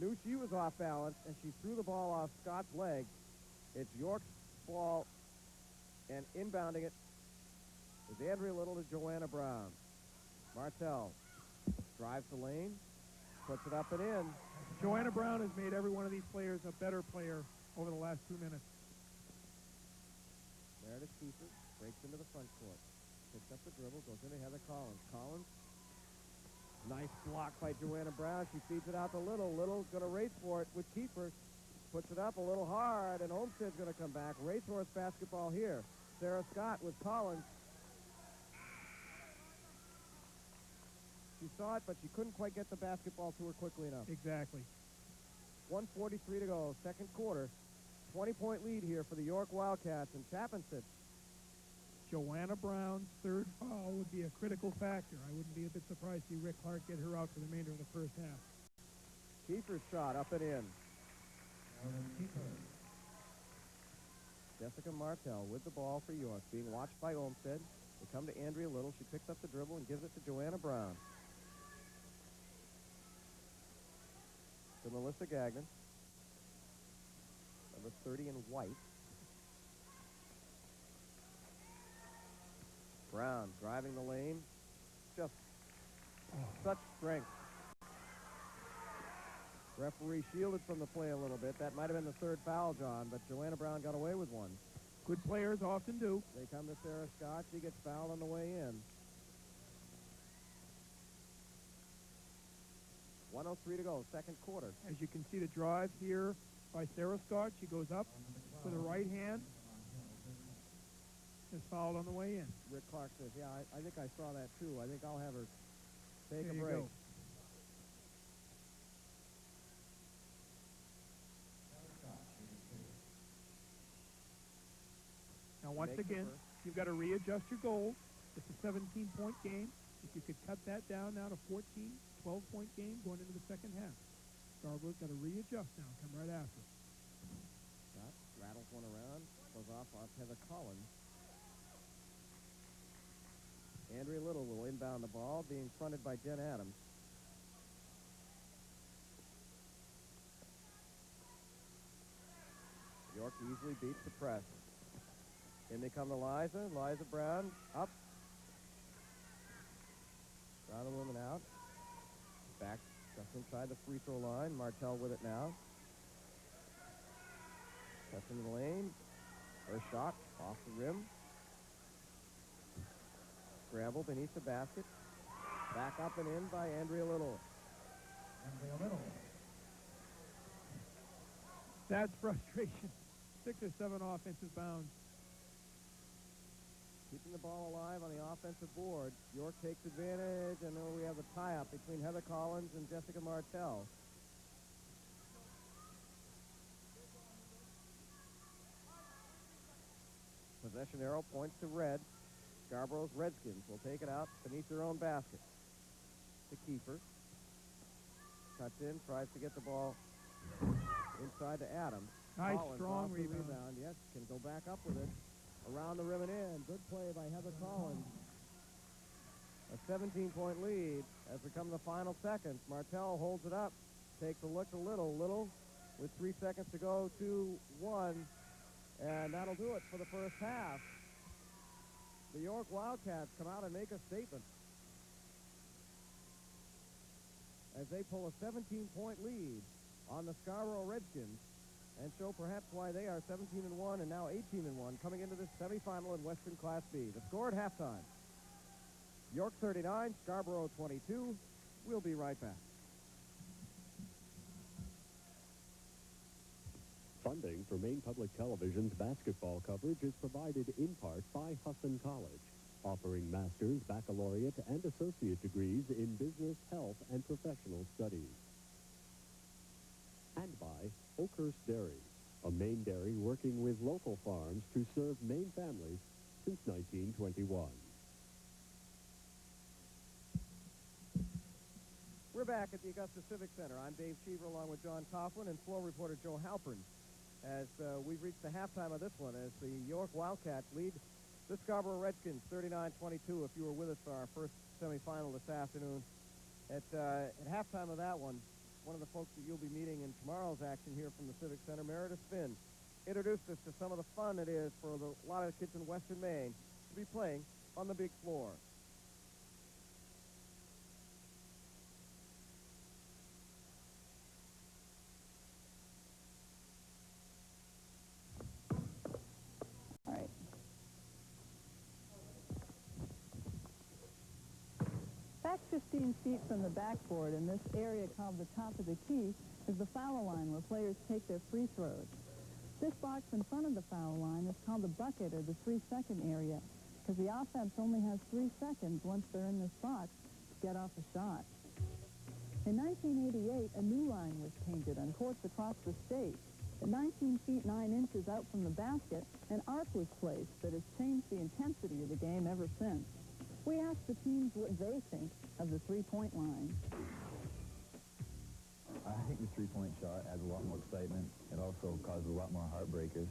Knew she was off balance, and she threw the ball off Scott's leg. It's York's ball, and inbounding it is Andrea Little to Joanna Brown. Martell drives the lane, puts it up and in. Joanna Brown has made every one of these players a better player over the last 2 minutes. Meredith Kiefer breaks into the front court. Picks up the dribble, goes into Heather Collins. Collins, nice block by Joanna Brown. She feeds it out to Little. Little's going to race for it with Kiefer. Puts it up a little hard, and Olmsted's going to come back. Racehorse basketball here. Sarah Scott with Collins. She saw it, but she couldn't quite get the basketball to her quickly enough. Exactly. 1:43 to go, second quarter. 20-point lead here for the York Wildcats, and Chapman sits. Joanna Brown's third foul would be a critical factor. I wouldn't be a bit surprised to see Rick Clark get her out for the remainder of the first half. Kiefer's shot up and in. Jessica Martell with the ball for York, being watched by Olmsted. They come to Andrea Little. She picks up the dribble and gives it to Joanna Brown. To Melissa Gagnon. Number 30 in white. Brown driving the lane. Just such strength. Referee shielded from the play a little bit. That might have been the third foul, John, but Joanna Brown got away with one. Good players often do. They come to Sarah Scott. She gets fouled on the way in. 1:03 to go, second quarter. As you can see the drive here by Sarah Scott. She goes up with her right hand. Is fouled on the way in. Rick Clark says, yeah, I think I saw that too. I think I'll have her take a break. Go. Now, once again, you've got to readjust your goals. It's a 17-point game. If you could cut that down now to 14, 12-point game going into the second half. Scarborough's got to readjust now, come right after. Scott rattles one around, goes off Heather Collins. Andrea Little will inbound the ball, being fronted by Jen Adams. York easily beats the press. In they come to Liza. Liza Brown up. Brown and woman out. Back just inside the free throw line. Martell with it now. Cuts into the lane. Her shot off the rim. Scramble beneath the basket. Back up and in by Andrea Little. Andrea Little. That's frustration. 6 or 7 offensive bounds. Keeping the ball alive on the offensive board. York takes advantage, and then we have a tie-up between Heather Collins and Jessica Martell. Possession arrow points to red. Scarborough's Redskins will take it out beneath their own basket. To Kiefer. Cuts in, tries to get the ball inside to Adams. Nice, Collins strong off the rebound. Yes, can go back up with it. Around the rim and in. Good play by Heather Collins. A 17-point lead as we come to the final seconds. Martell holds it up. Takes a look to Little. Little with 3 seconds to go, 2-1. And that'll do it for the first half. The York Wildcats come out and make a statement as they pull a 17-point lead on the Scarborough Redskins and show perhaps why they are 17-1 and now 18-1 coming into this semifinal in Western Class B. The score at halftime: York 39, Scarborough 22. We'll be right back. Funding for Maine Public Television's basketball coverage is provided in part by Husson College, offering master's, baccalaureate, and associate degrees in business, health, and professional studies. And by Oakhurst Dairy, a Maine dairy working with local farms to serve Maine families since 1921. We're back at the Augusta Civic Center. I'm Dave Cheever along with John Coughlin and floor reporter Joe Halpern as we've reached the halftime of this one as the York Wildcats lead the Scarborough Redskins 39-22. If you were with us for our first semifinal this afternoon, at halftime of that one of the folks that you'll be meeting in tomorrow's action here from the Civic Center, Meredith Finn, introduced us to some of the fun it is for a lot of the kids in Western Maine to be playing on the big floor. All right. Back 15 feet from the backboard in this area called the top of the key is the foul line where players take their free throws. This box in front of the foul line is called the bucket or the 3-second area because the offense only has 3 seconds once they're in this box to get off a shot. In 1988, a new line was painted on courts across the state. At 19 feet 9 inches out from the basket, an arc was placed that has changed the intensity of the game ever since. We asked the teams what they think of the three-point line. I think the three-point shot adds a lot more excitement. It also causes a lot more heartbreakers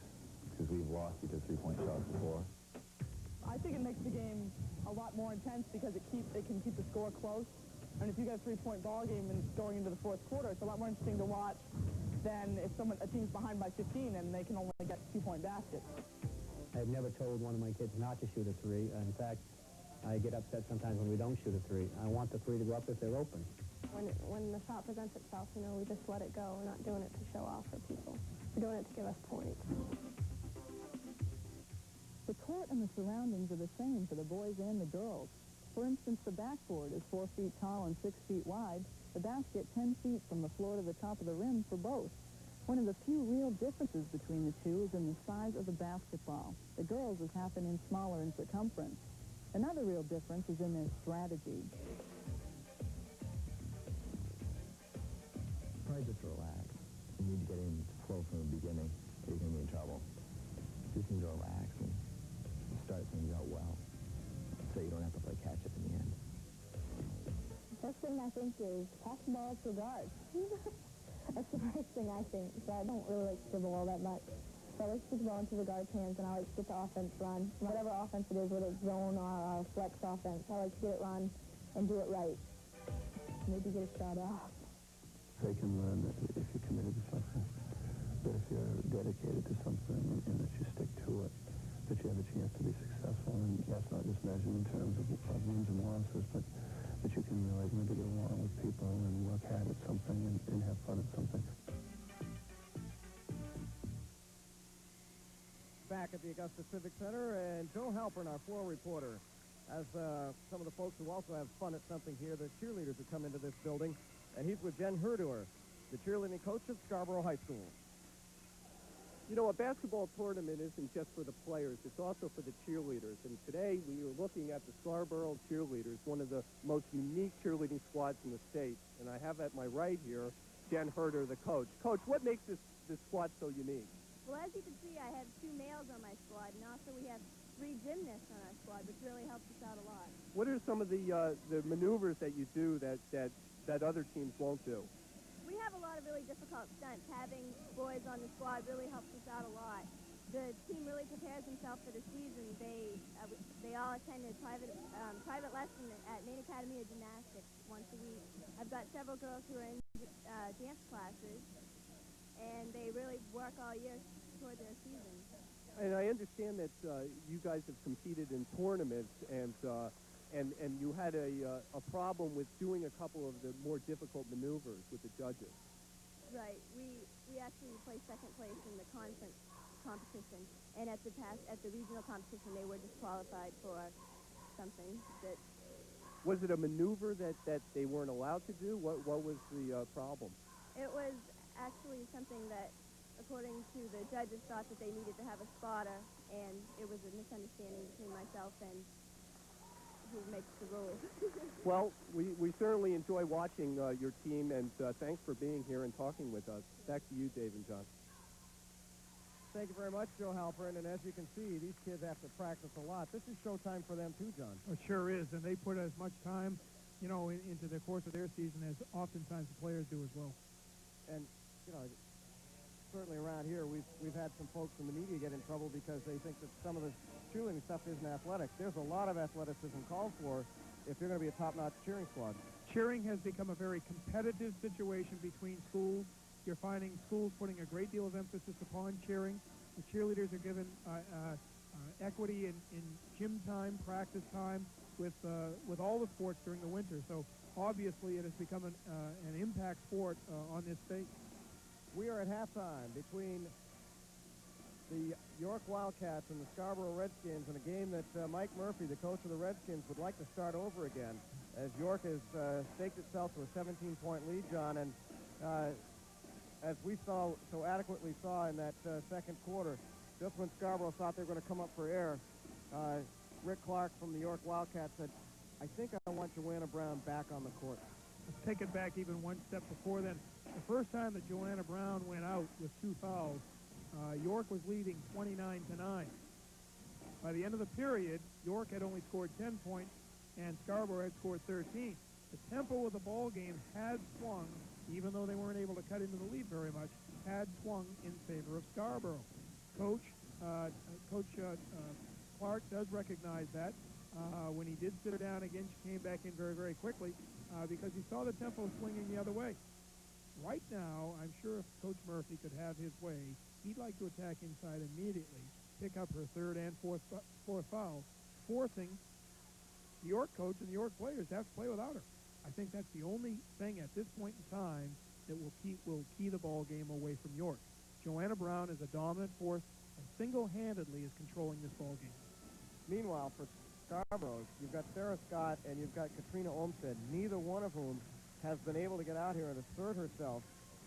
because we've lost because three-point shots before. I think it makes the game a lot more intense because it can keep the score close. And if you got a three-point ball game and going into the fourth quarter, it's a lot more interesting to watch than if a team's behind by 15 and they can only get 2-point baskets. I've never told one of my kids not to shoot a three. In fact, I get upset sometimes when we don't shoot a three. I want the three to go up if they're open. When the shot presents itself, we just let it go. We're not doing it to show off for people. We're doing it to give us points. The court and the surroundings are the same for the boys and the girls. For instance, the backboard is 4 feet tall and 6 feet wide. The basket 10 feet from the floor to the top of the rim for both. One of the few real differences between the two is in the size of the basketball. The girls is half an inch smaller in circumference. Another real difference is in their strategy. Try just to relax. You need to get in flow from the beginning or you're going to be in trouble. You just need to relax and start things out well so you don't have to play catch-up in the end. First thing I think is pass the ball to guard. That's the first thing I think, so I don't really like to dribble all that much. So I like to get the ball into the guard's hands, and I like to get the offense run. Whatever offense it is, whether it's zone or flex offense, I like to get it run and do it right. Maybe get a shot off. They can learn that if you're committed to something, that if you're dedicated to something and that you stick to it, that you have a chance to be successful. And that's not just measured in terms of wins and losses, but that you can really get along with people and work hard at something and have fun at something. Back at the Augusta Civic Center, and Joe Halpern, our floor reporter, as some of the folks who also have fun at something here, the cheerleaders who come into this building, and he's with Jen Herduer, the cheerleading coach of Scarborough High School. You know, a basketball tournament isn't just for the players, it's also for the cheerleaders. And today we are looking at the Scarborough cheerleaders, one of the most unique cheerleading squads in the state. And I have at my right here Jen Herduer, the coach. Coach, what makes this squad so unique? Well, as you can see, I have 2 males on my squad, and also we have 3 gymnasts on our squad, which really helps us out a lot. What are some of the maneuvers that you do that other teams won't do? We have a lot of really difficult stunts. Having boys on the squad really helps us out a lot. The team really prepares themselves for the season. They all attend a private lesson at Maine Academy of Gymnastics once a week. I've got several girls who are in dance classes, and they really work all year toward their season. And I understand that you guys have competed in tournaments, and you had a problem with doing a couple of the more difficult maneuvers with the judges. Right. We actually placed second place in the conference competition, and at the regional competition they were disqualified for something that. Was it a maneuver that they weren't allowed to do? What was the problem? It was actually something that, according to the judges, thought that they needed to have a spotter, and it was a misunderstanding between myself and who makes the rules. Well, we certainly enjoy watching your team, and thanks for being here and talking with us. Back to you, Dave and John. Thank you very much, Joe Halpern, and as you can see, these kids have to practice a lot. This is showtime for them too, John. It sure is, and they put as much time, into the course of their season as oftentimes the players do as well. And, certainly around here, we've had some folks in the media get in trouble because they think that some of the cheerleading stuff isn't athletic. There's a lot of athleticism called for if you're going to be a top-notch cheering squad. Cheering has become a very competitive situation between schools. You're finding schools putting a great deal of emphasis upon cheering. The cheerleaders are given equity in gym time, practice time, with all the sports during the winter. So obviously it has become an impact sport on this state. We are at halftime between the York Wildcats and the Scarborough Redskins in a game that Mike Murphy, the coach of the Redskins, would like to start over again, as York has staked itself to a 17-point lead, John, and as we so adequately saw in that second quarter, just when Scarborough thought they were going to come up for air, Rick Clark from the York Wildcats said, I think I want Joanna Brown back on the court. Let's take it back even one step before then. The first time that Joanna Brown went out with 2 fouls, York was leading 29-9. By the end of the period, York had only scored 10 points, and Scarborough had scored 13. The tempo of the ball game had swung, even though they weren't able to cut into the lead very much, had swung in favor of Scarborough. Coach Clark does recognize that. When he did sit her down again, she came back in very, very quickly because he saw the tempo swinging the other way. Right now, I'm sure if Coach Murphy could have his way, he'd like to attack inside immediately, pick up her third and fourth foul, forcing the York coach and the York players to have to play without her. I think that's the only thing at this point in time that will key the ball game away from York. Joanna Brown is a dominant force and single-handedly is controlling this ball game. Meanwhile, for Scarborough, you've got Sarah Scott and you've got Katrina Olmstead, neither one of whom has been able to get out here and assert herself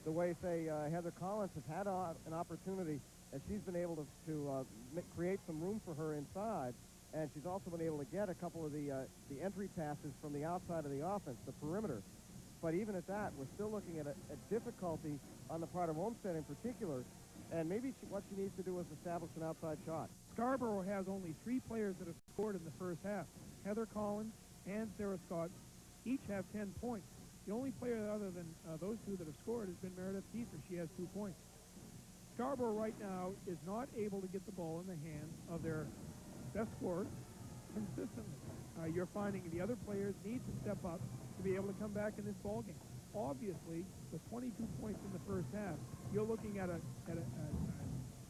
the way, say, Heather Collins has had an opportunity, and she's been able to create some room for her inside, and she's also been able to get a couple of the entry passes from the outside of the offense, the perimeter. But even at that, we're still looking at a difficulty on the part of Olmstead in particular, and maybe what she needs to do is establish an outside shot. Scarborough has only 3 players that have scored in the first half. Heather Collins and Sarah Scott each have 10 points. The only player other than those 2 that have scored has been Meredith Kiefer. She has 2 points. Scarborough right now is not able to get the ball in the hands of their best scorer consistently. You're finding the other players need to step up to be able to come back in this ball game. Obviously, with 22 points in the first half, you're looking at an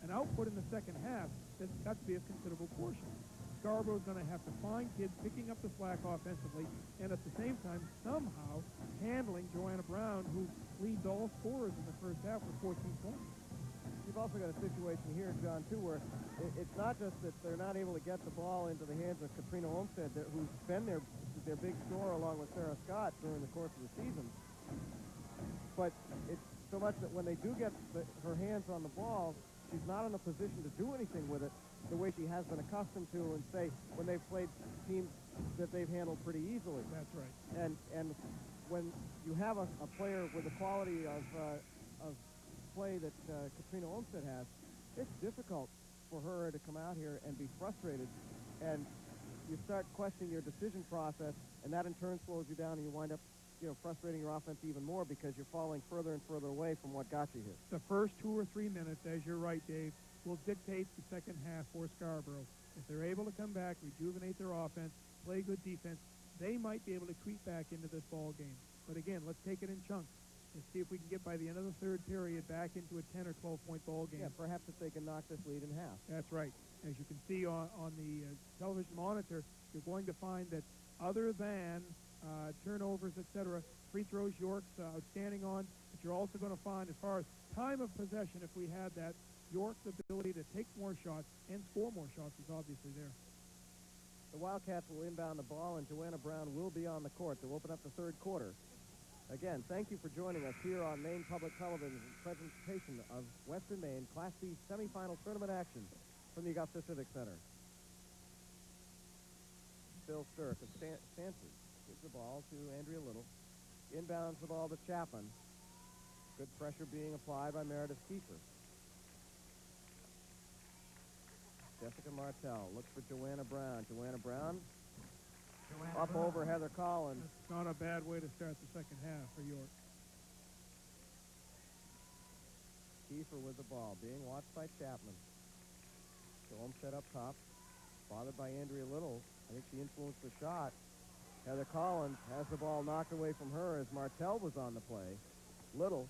output in the second half that's got to be a considerable portion. Scarborough's going to have to find kids picking up the slack offensively and at the same time somehow handling Joanna Brown, who leads all scorers in the first half with 14 points. You've also got a situation here, John, too, where it's not just that they're not able to get the ball into the hands of Katrina Olmstead, who's been their big scorer along with Sarah Scott during the course of the season, but it's so much that when they do get her hands on the ball, she's not in a position to do anything with it the way she has been accustomed to, and say when they've played teams that they've handled pretty easily. That's right. And when you have a player with the quality of play that Katrina Olmstead has, it's difficult for her to come out here and be frustrated, and you start questioning your decision process, and that in turn slows you down, and you wind up frustrating your offense even more because you're falling further and further away from what got you here. The first 2 or 3 minutes, as you're right, Dave, will dictate the second half for Scarborough. If they're able to come back, rejuvenate their offense, play good defense, they might be able to creep back into this ball game. But again, let's take it in chunks. Let's see if we can get by the end of the third period back into a 10 or 12-point ball game. Yeah, perhaps if they can knock this lead in half. That's right. As you can see on the television monitor, you're going to find that other than turnovers, etc., free throws, York's outstanding on, but you're also going to find, as far as time of possession, if we had that, York's ability to take more shots and score more shots is obviously there. The Wildcats will inbound the ball, and Joanna Brown will be on the court to open up the third quarter. Again, thank you for joining us here on Maine Public Television's presentation of Western Maine Class C semifinal tournament action from the Augusta Civic Center. Phil Sturck of Stanford gives the ball to Andrea Little. Inbounds the ball to Chapman. Good pressure being applied by Meredith Kiefer. Jessica Martell looks for Joanna Brown. Joanna Brown up over Heather Collins. That's not a bad way to start the second half for York. Kiefer with the ball, being watched by Chapman. Olmstead up top, bothered by Andrea Little. I think she influenced the shot. Heather Collins has the ball knocked away from her as Martell was on the play. Little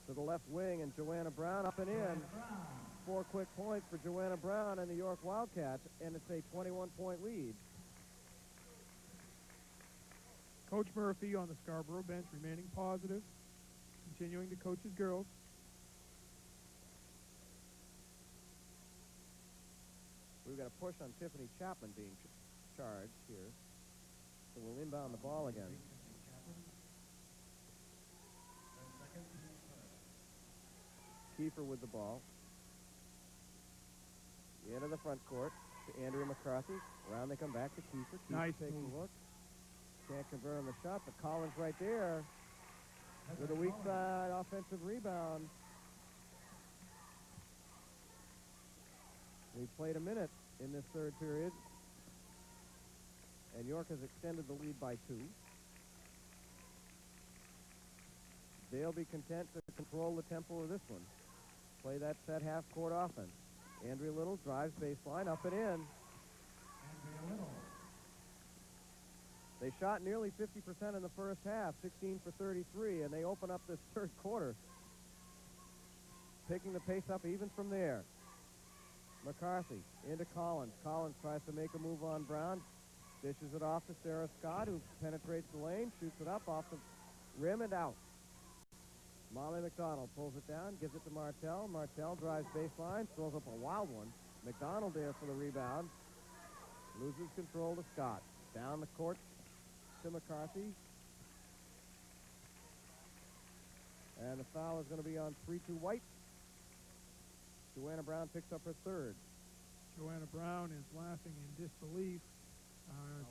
to the left wing, and Joanna Brown up and in. 4 quick points for Joanna Brown and the York Wildcats, and it's a 21-point lead. Coach Murphy on the Scarborough bench remaining positive, continuing to coach his girls. We've got a push on Tiffany Chapman being charged here. So we'll inbound the ball again. Kiefer with the ball. The end of the front court to Andrea McCarthy. Around they come back to Kiefer. Kiefer Nice takes move. a look. Can't convert on the shot, but Collins right there with a weak side offensive rebound. We've played a minute in this third period, and York has extended the lead by 2. They'll be content to control the tempo of this one. Play that set half-court offense. Andrea Little drives baseline, up and in. They shot nearly 50% in the first half, 16 for 33, and they open up this third quarter, picking the pace up even from there. McCarthy into Collins. Collins tries to make a move on Brown. Dishes it off to Sarah Scott, who penetrates the lane, shoots it up off the rim and out. Molly McDonald pulls it down, gives it to Martell. Martell drives baseline, throws up a wild one. McDonald there for the rebound. Loses control to Scott. Down the court to McCarthy. And the foul is going to be on 3-2 White. Joanna Brown picks up her third. Joanna Brown is laughing in disbelief.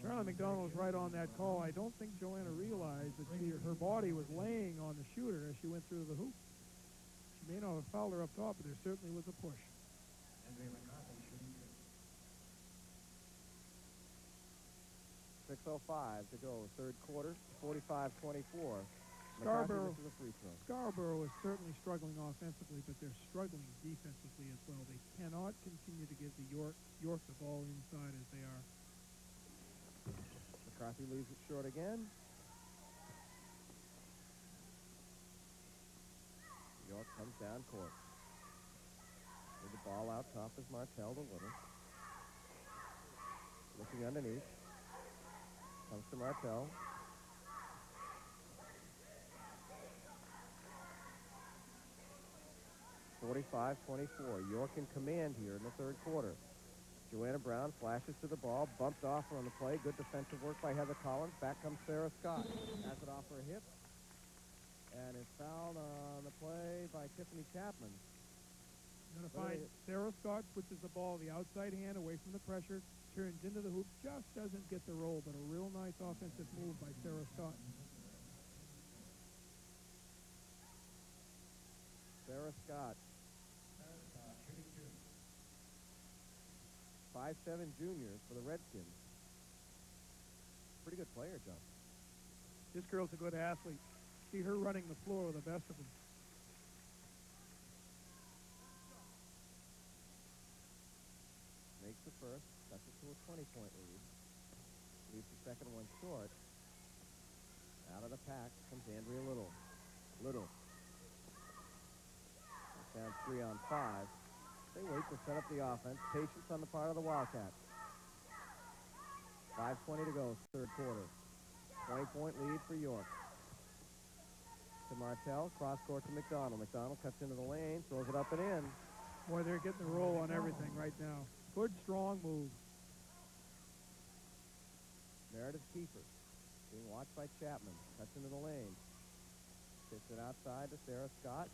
Charlie McDonald was right on that call. I don't think Joanna realized that her body was laying on the shooter as she went through the hoop. She may not have fouled her up top, but there certainly was a push. 6:05 to go, third quarter, 45-24. Scarborough, McCarthy misses a free throw. Scarborough is certainly struggling offensively, but they're struggling defensively as well. They cannot continue to give the York the ball inside as they are. McCarthy leaves it short again. York comes down court. With the ball out top is Martell, the winner. Looking underneath. Comes to Martell. (45-24). York in command here in the third quarter. Joanna Brown flashes to the ball, bumped off her on the play. Good defensive work by Heather Collins. Back comes Sarah Scott. Has it off her hip. And it's fouled on the play by Tiffany Chapman. You're going to find Sarah Scott switches the ball the outside hand away from the pressure, turns into the hoop, just doesn't get the roll, but a real nice offensive move by Sarah Scott. Sarah Scott. 5'7" juniors for the Redskins. Pretty good player, John. This girl's a good athlete. See her running the floor with the best of them. Makes the first, cuts it to a 20-point lead. Leaves the second one short. Out of the pack comes Andrea Little. Little. Down 3 on 5. They wait to set up the offense. Patience on the part of the Wildcats. 5:20 to go, third quarter. 20-point lead for York. To Martell, cross court to McDonald. McDonald cuts into the lane, throws it up and in. Boy, they're getting the roll on everything right now. Good, strong move. Meredith Kiefer being watched by Chapman. Cuts into the lane. Gets it outside to Sarah Scott.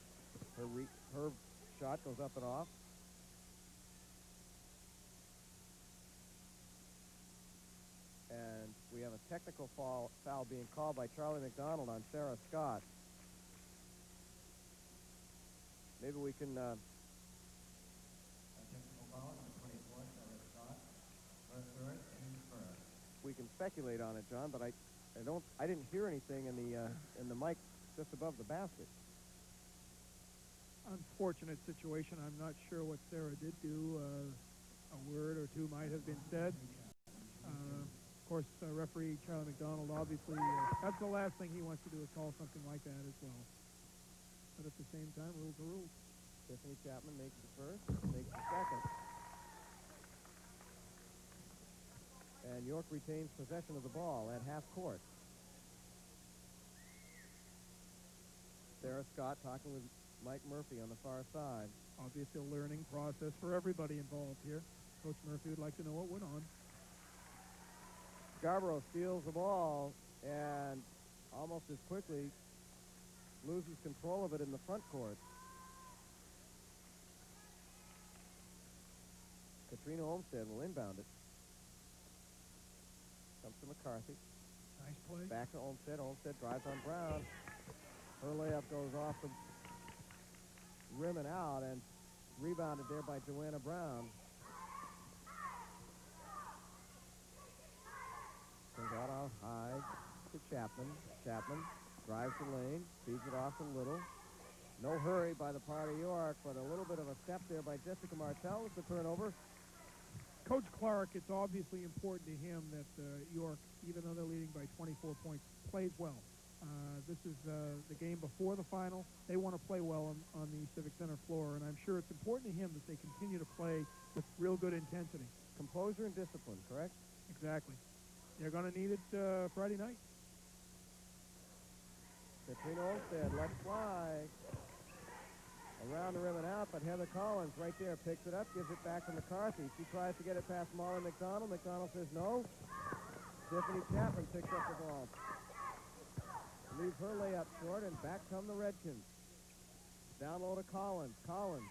Her shot goes up and off. And we have a technical foul being called by Charlie McDonald on Sarah Scott. Maybe we can... we can speculate on it, John, but I didn't hear anything in the mic just above the basket. Unfortunate situation. I'm not sure what Sarah did do. A word or two might have been said. Of course, referee Charlie McDonald, obviously, that's the last thing he wants to do is call something like that as well. But at the same time, rules are rules. Tiffany Chapman makes the first, makes the second. And York retains possession of the ball at half court. Sarah Scott talking with Mike Murphy on the far side. Obviously a learning process for everybody involved here. Coach Murphy would like to know what went on. Scarborough steals the ball and almost as quickly loses control of it in the front court. Katrina Olmstead will inbound it. Comes to McCarthy. Nice play. Back to Olmstead. Olmstead drives on Brown. Her layup goes off the rim and out, and rebounded there by Joanna Brown. Comes out off high to Chapman. Chapman drives the lane, feeds it off to Little. No hurry by the part of York, but a little bit of a step there by Jessica Martell with the turnover. Coach Clark, it's obviously important to him that York, even though they're leading by 24 points, plays well. This is the game before the final. They want to play well on the Civic Center floor, and I'm sure it's important to him that they continue to play with real good intensity. Composure and discipline, correct? Exactly. They're going to need it Friday night. Katrina Olmstead lets fly. Around the rim and out, but Heather Collins right there picks it up, gives it back to McCarthy. She tries to get it past Molly McDonald. McDonald says no. Tiffany Chapman picks up the ball. Leaves her layup short, and back come the Redskins. Down low to Collins. Collins.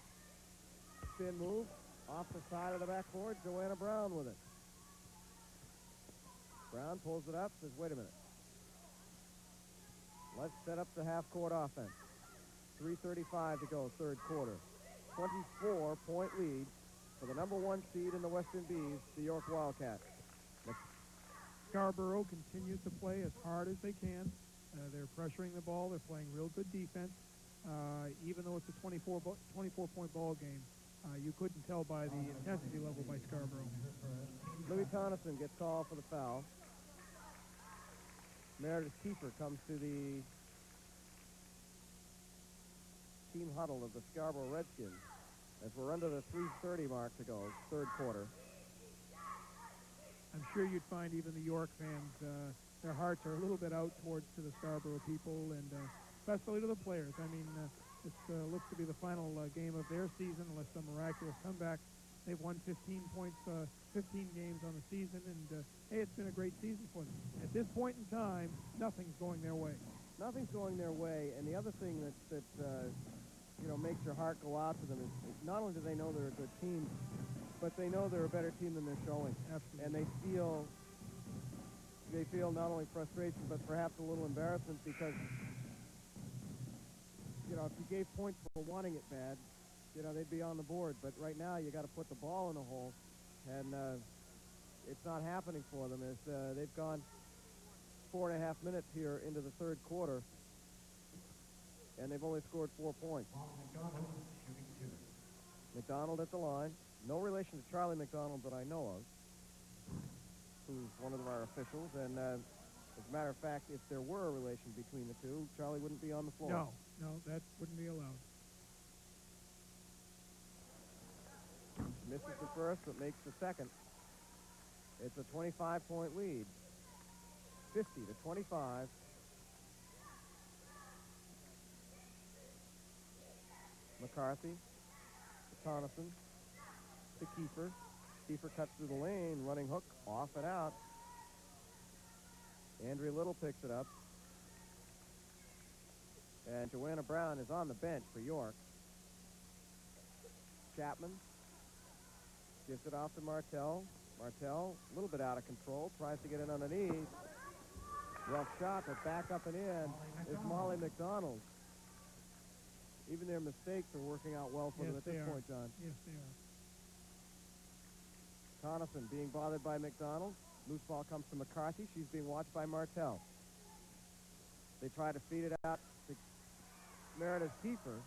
Spin move. Off the side of the backboard. Joanna Brown with it. Brown pulls it up, says, wait a minute. Let's set up the half-court offense. 3:35 to go, third quarter. 24-point lead for the number 1 seed in the Western Bees, the York Wildcats. Scarborough continues to play as hard as they can. They're pressuring the ball. They're playing real good defense. Even though it's a 24-point ball game, you couldn't tell by the intensity level by Scarborough. Louis Tonneson gets called for the foul. Meredith Kiefer comes to the team huddle of the Scarborough Redskins as we're under the 3:30 mark to go, third quarter. I'm sure you'd find even the York fans, their hearts are a little bit out towards to the Scarborough people, and especially to the players. I mean, this looks to be the final game of their season, unless some miraculous comeback. They've won 15 games on the season, and hey, it's been a great season for them. At this point in time, nothing's going their way. Nothing's going their way, and the other thing that makes your heart go out to them is not only do they know they're a good team, but they know they're a better team than they're showing. Absolutely. And they feel not only frustration, but perhaps a little embarrassment because, if you gave points for wanting it bad, they'd be on the board. But right now, you got to put the ball in the hole, and it's not happening for them as they've gone 4.5 minutes here into the third quarter, and they've only scored 4 points. McDonald at the line. No relation to Charlie McDonald that I know of, who's one of our officials. And as a matter of fact, if there were a relation between the two, Charlie wouldn't be on the floor. No, that wouldn't be allowed. Misses the first, but makes the second. It's a 25-point lead. 50-25. McCarthy to Tonneson to Kiefer. Kiefer cuts through the lane, running hook, off and out. Andrea Little picks it up. And Joanna Brown is on the bench for York. Chapman gives it off to Martell. Martell, a little bit out of control, tries to get it underneath. Rough shot, but back up and in is Molly McDonald. Even their mistakes are working out well for them at this point, John. Yes, they are. Tonneson being bothered by McDonald. Loose ball comes to McCarthy. She's being watched by Martell. They try to feed it out to Meredith Kiefer.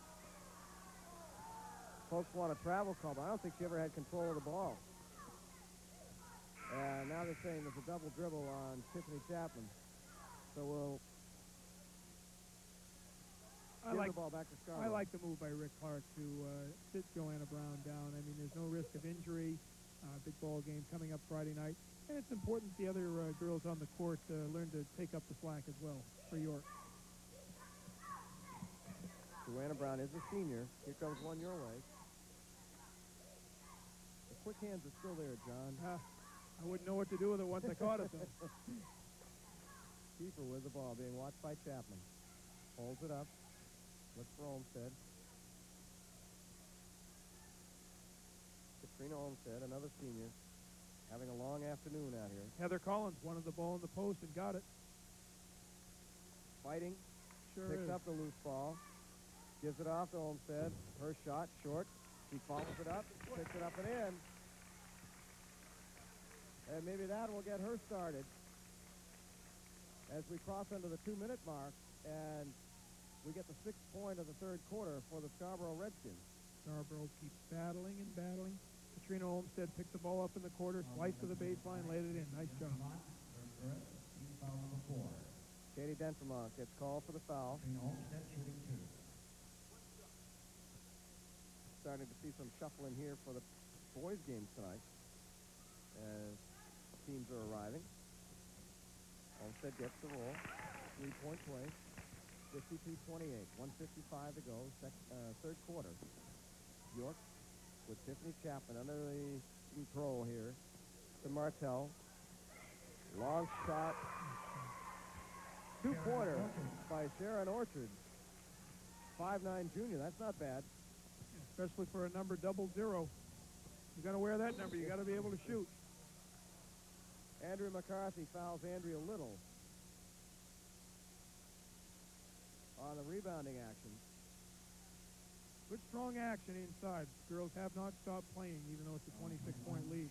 Folks want a travel call, but I don't think she ever had control of the ball. And now they're saying there's a double dribble on Tiffany Chapman. So we'll give the ball back to Scarborough. I like the move by Rick Clark to sit Joanna Brown down. I mean, there's no risk of injury. Big ball game coming up Friday night. And it's important the other girls on the court learn to take up the slack as well for York. Joanna Brown is a senior. Here comes one your way. The quick hands are still there, John. I wouldn't know what to do with it once I caught it, though. Kiefer with the ball, being watched by Chapman. Holds it up. Looks for Olmstead. Katrina Olmstead, another senior, having a long afternoon out here. Heather Collins wanted the ball in the post and got it. Fighting. Sure Picks is. up the loose ball. Gives it off to Olmstead. Her shot, short. She follows it up, picks it up and in. And maybe that will get her started as we cross into the 2-minute mark, and we get the 6th point of the third quarter for the Scarborough Redskins. Scarborough keeps battling and battling. Katrina Olmstead picked the ball up in the quarter, sliced to the baseline, laid it in. Nice job. Katie Denfremont gets called for the foul. Starting to see some shuffling here for the boys' games tonight as teams are arriving. Olmstead gets the roll. 3-point play. 52-28. 1:55 to go. Third quarter. York with Tiffany Chapman under the control here to Martell. Long shot. 2-pointer by Sharon Orchard. 5'9" junior. That's not bad. Especially for a number 00. You got to wear that number. You got to be able to shoot. Andrea McCarthy fouls Andrea Little on the rebounding action. Good strong action inside. Girls have not stopped playing, even though it's a 26-point lead.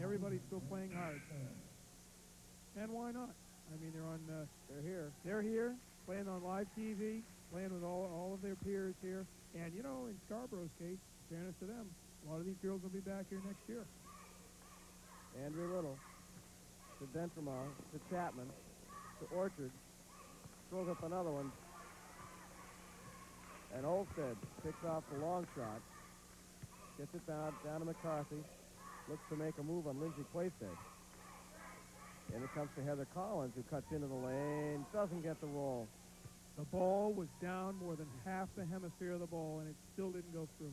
Everybody's still playing hard. And why not? I mean, they're on. They're here. They're here. playing on live TV, playing with all of their peers here. And, you know, in Scarborough's case, fairness to them, a lot of these girls will be back here next year. Andrew Little to Dentremont, to Chapman, to Orchard. Throws up another one. And Olstead picks off the long shot. Gets it down to McCarthy. Looks to make a move on Lindsay Playstead. And it comes to Heather Collins, who cuts into the lane. Doesn't get the roll. The ball was down more than half the hemisphere of the ball, and it still didn't go through.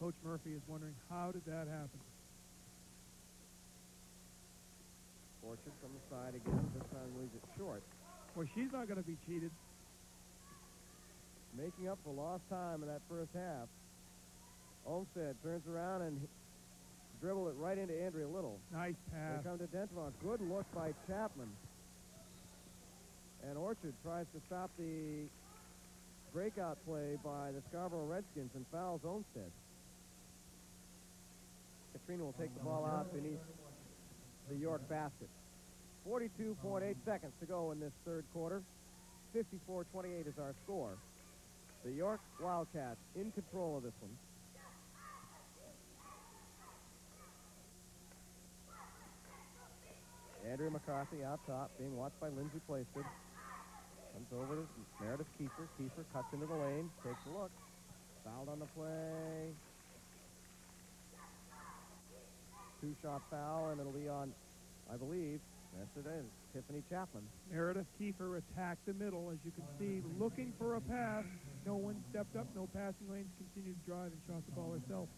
Coach Murphy is wondering, how did that happen? Orchard from the side again. This time leaves it short. Well, she's not going to be cheated. Making up for lost time in that first half. Olmstead turns around and dribble it right into Andrea Little. Nice pass. They come to Dentremont. Good look by Chapman. And Orchard tries to stop the breakout play by the Scarborough Redskins and fouls Olmstead. Katrina will take the ball out beneath the York basket. 42.8 seconds to go in this third quarter. 54-28 is our score. The York Wildcats in control of this one. Andrea McCarthy out top, being watched by Lindsay Playstead. Comes over to Meredith Kiefer. Kiefer cuts into the lane, takes a look. Fouled on the play. Two-shot foul, and it'll be on, I believe, yes it is, Tiffany Chapman. Meredith Kiefer attacked the middle, as you can see, looking for a pass. No one stepped up, no passing lanes, continued to drive and shot the ball herself.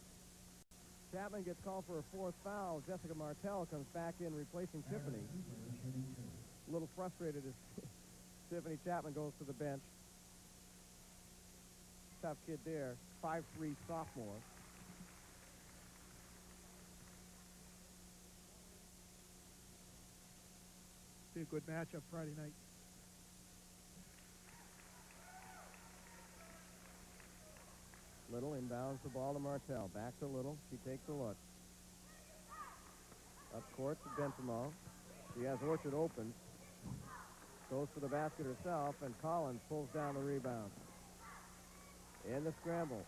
Chapman gets called for a fourth foul. Jessica Martell comes back in replacing Tiffany. A little frustrated as Tiffany Chapman goes to the bench. Tough kid there, 5'3" sophomore. Be a good matchup Friday night. Little inbounds the ball to Martell. Back to Little. She takes a look. Up court to Dentremont. She has Orchard open. Goes for the basket herself, and Collins pulls down the rebound. In the scramble,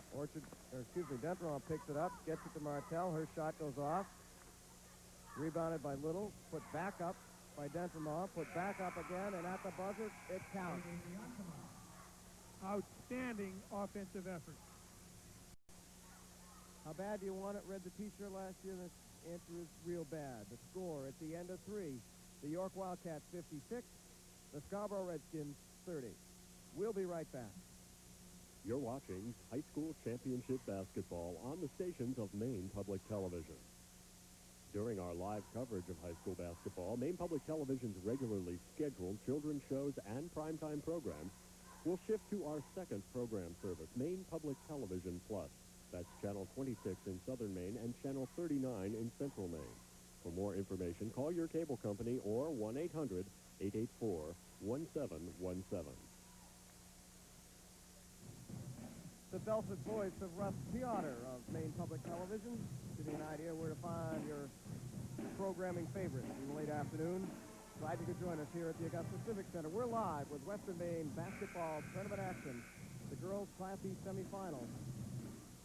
Dentremont picks it up, gets it to Martell. Her shot goes off. Rebounded by Little. Put back up by Dentremont. Put back up again, and at the buzzer, it counts. Outstanding offensive effort. How bad do you want it? Read the T-shirt last year. The answer is real bad. The score at the end of 3. The York Wildcats 56. The Scarborough Redskins 30. We'll be right back. You're watching high school championship basketball on the stations of Maine Public Television. During our live coverage of high school basketball, Maine Public Television's regularly scheduled children's shows and primetime programs will shift to our second program service, Maine Public Television Plus. That's Channel 26 in southern Maine and Channel 39 in central Maine. For more information, call your cable company or 1-800-884-1717. The dulcet voice of Russ Piotr of Maine Public Television. Give you an idea where to find your programming favorites in the late afternoon. Glad you could join us here at the Augusta Civic Center. We're live with Western Maine basketball tournament action. The girls' Class E semifinal.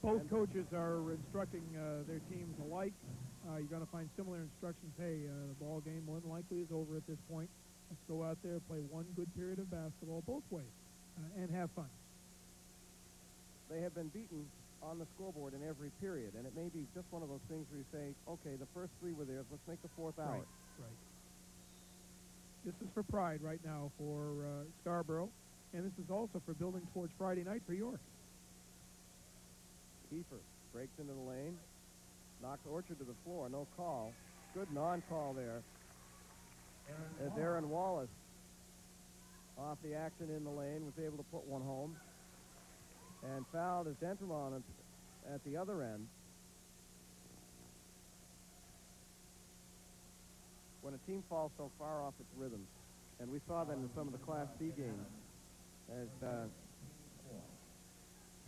Both coaches are instructing their teams alike. You're going to find similar instructions. Hey, the ball game more than likely is over at this point. Let's go out there, play one good period of basketball both ways, and have fun. They have been beaten on the scoreboard in every period, and it may be just one of those things where you say, okay, the first 3 were theirs, let's make the fourth ours. Right. This is for pride right now for Scarborough, and this is also for building towards Friday night for York. Kiefer breaks into the lane, knocks Orchard to the floor, no call. Good non-call there. As Aaron Wallace, off the action in the lane, was able to put one home. And fouled as Dentremont at the other end. When a team falls so far off its rhythm, and we saw that in some of the Class C games, as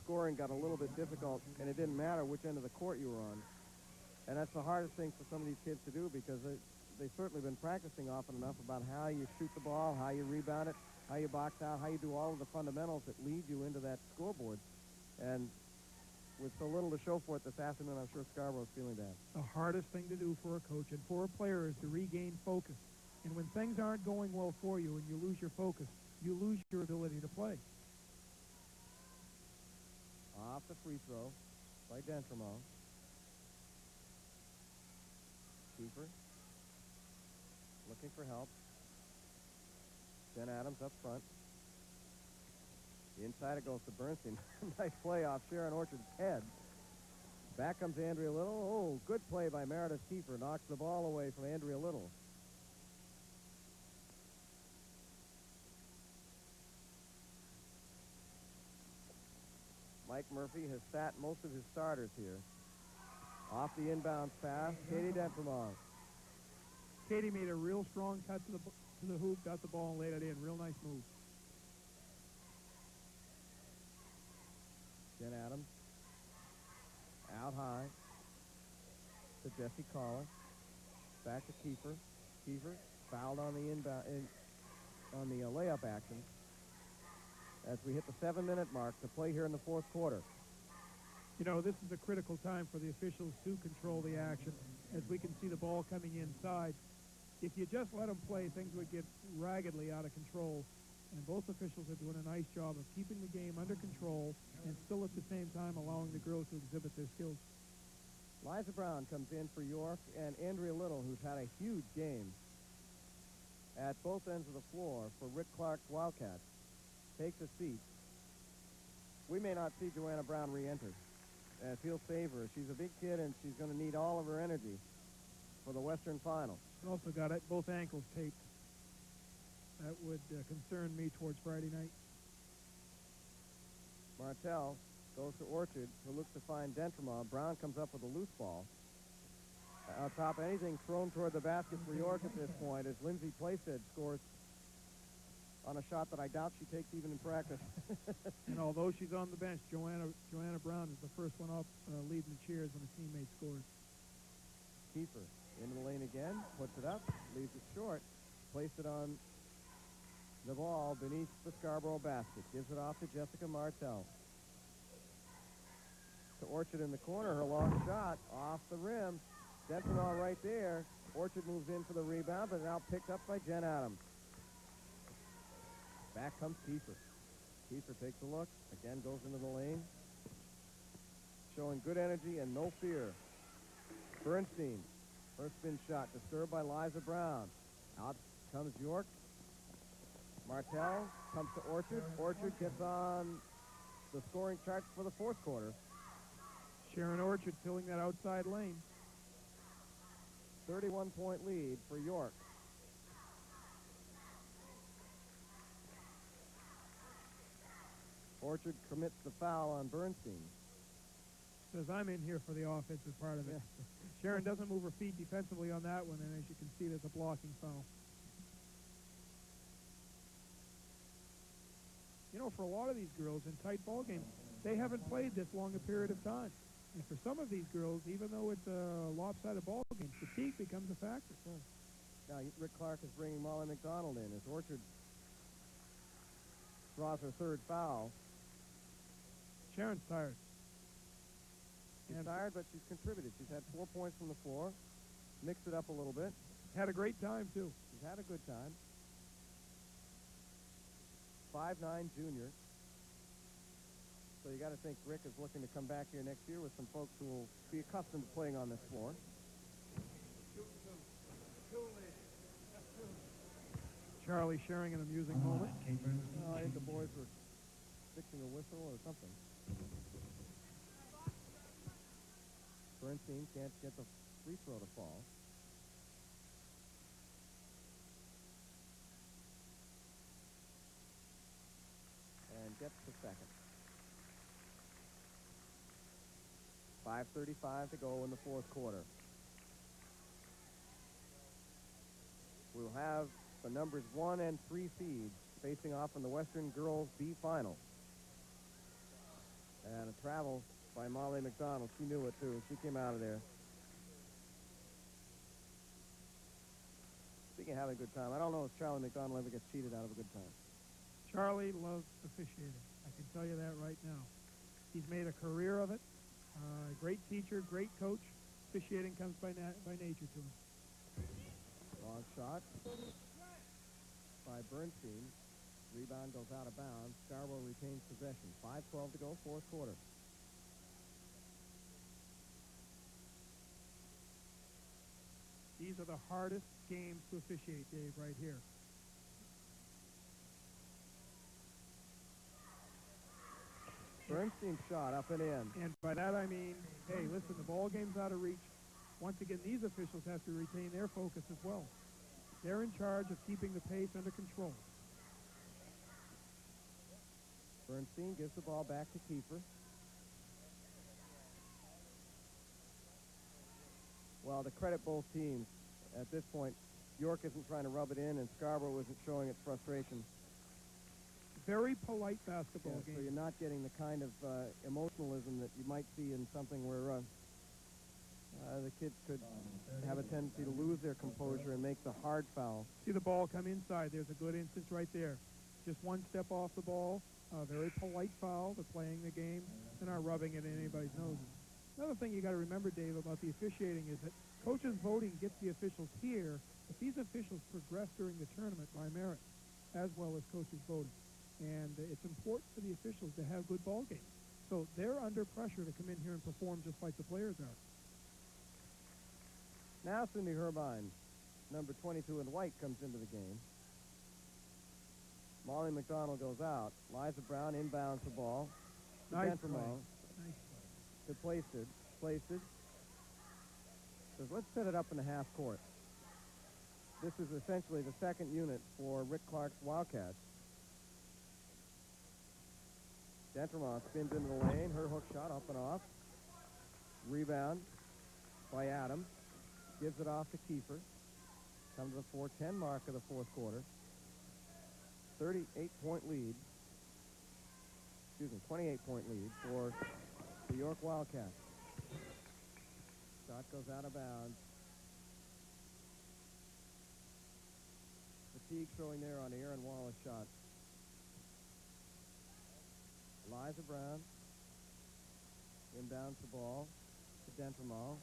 scoring got a little bit difficult, and it didn't matter which end of the court you were on. And that's the hardest thing for some of these kids to do, because they've certainly been practicing often enough about how you shoot the ball, how you rebound it, how you box out, how you do all of the fundamentals that lead you into that scoreboard. And with so little to show for it this afternoon, I'm sure Scarborough's feeling that. The hardest thing to do for a coach and for a player is to regain focus. And when things aren't going well for you and you lose your focus, you lose your ability to play. Off the free throw by Dentremont. Keeper looking for help. Jen Adams up front. Inside it goes to Bernstein. Nice play off Sharon Orchard's head. Back comes Andrea Little. Oh, good play by Meredith Kiefer. Knocks the ball away from Andrea Little. Mike Murphy has sat most of his starters here. Off the inbound pass, Katie Dentremont. Katie made a real strong cut to the hoop, got the ball and laid it in. Real nice move. Jen Adams out high to Jesse Collar. Back to Kiefer. Kiefer fouled on the inbound on the layup action. As we hit the 7-minute mark to play here in the fourth quarter. You know, this is a critical time for the officials to control the action. As we can see the ball coming inside. If you just let them play, things would get raggedly out of control. And both officials are doing a nice job of keeping the game under control and still at the same time allowing the girls to exhibit their skills. Liza Brown comes in for York, and Andrea Little, who's had a huge game at both ends of the floor for Rick Clark's Wildcats, takes a seat. We may not see Joanna Brown re-enter, as he'll save her. She's a big kid, and she's going to need all of her energy for the Western Final. She also got both ankles taped. That would concern me towards Friday night. Martell goes to Orchard, who looks to find Dentremont. Brown comes up with a loose ball. On top, anything thrown toward the basket for York at this point as Lindsay Playstead scores on a shot that I doubt she takes even in practice. And although she's on the bench, Joanna Brown is the first one up leading the cheers when a teammate scores. Kiefer into the lane again, puts it up, leaves it short, placed it on the ball beneath the Scarborough basket, gives it off to Jessica Martell. To Orchard in the corner, her long shot off the rim. Dentremont right there. Orchard moves in for the rebound, but now picked up by Jen Adams. Back comes Kiefer. Kiefer takes a look, again goes into the lane. Showing good energy and no fear. Bernstein, first spin shot disturbed by Liza Brown. Out comes York. Martell comes to Orchard. Orchard gets on the scoring charts for the fourth quarter. Sharon Orchard filling that outside lane. 31-point lead for York. Orchard commits the foul on Bernstein. Says I'm in here for the offensive part of it. Yeah. Sharon doesn't move her feet defensively on that one, and as you can see, there's a blocking foul. You know, for a lot of these girls in tight ball games, they haven't played this long a period of time. And for some of these girls, even though it's a lopsided ball game, fatigue becomes a factor. Yeah. Now, Rick Clark is bringing Molly McDonald in as Orchard draws her third foul. Sharon's tired. She's tired, but she's contributed. She's had 4 points from the floor, mixed it up a little bit. Had a great time, too. She's had a good time. 5'9" junior. So you got to think Rick is looking to come back here next year with some folks who will be accustomed to playing on this floor. Charlie sharing an amusing moment. I think the boys were fixing a whistle or something. Bernstein can't get the free throw to fall. And gets the second. 5:35 to go in the fourth quarter. We'll have the numbers 1 and 3 seeds facing off in the Western Girls B Final. And a travel by Molly McDonald. She knew it, too. She came out of there. Speaking of having a good time, I don't know if Charlie McDonald ever gets cheated out of a good time. Charlie loves officiating. I can tell you that right now. He's made a career of it. Great teacher, great coach. Officiating comes by nature to him. Long shot by Bernstein. Rebound goes out of bounds. Scarborough retains possession. 5:12 to go, fourth quarter. These are the hardest games to officiate, Dave, right here. Bernstein's shot up and in. And by that I mean, hey, listen, the ball game's out of reach. Once again, these officials have to retain their focus as well. They're in charge of keeping the pace under control. Bernstein gives the ball back to Kiefer. Well, to credit both teams, at this point, York isn't trying to rub it in, and Scarborough isn't showing its frustration. Very polite basketball game. So you're not getting the kind of emotionalism that you might see in something where the kids could have a tendency to lose their composure and make the hard foul. See the ball come inside. There's a good instance right there. Just one step off the ball, a very polite foul. They're playing the game. They're not rubbing it in anybody's noses. Another thing you got to remember, Dave, about the officiating is that coaches voting gets the officials here, but these officials progress during the tournament by merit, as well as coaches voting. And it's important for the officials to have good ball games. So they're under pressure to come in here and perform just like the players are. Now Cindy Herbine, number 22 in white, comes into the game. Molly McDonald goes out. Liza Brown inbounds the ball. Nice play. Nice play. To Placed it. Says, let's set it up in the half court. This is essentially the second unit for Rick Clark's Wildcats. Dentermont spins into the lane. Her hook shot up and off. Rebound by Adams. Gives it off to Kiefer. Comes to the 4:10 mark of the fourth quarter. 38-point lead. 28-point lead for the York Wildcats. Shot goes out of bounds. Fatigue showing there on the Aaron Wallace shot. Liza Brown inbounds the ball to Dentermont.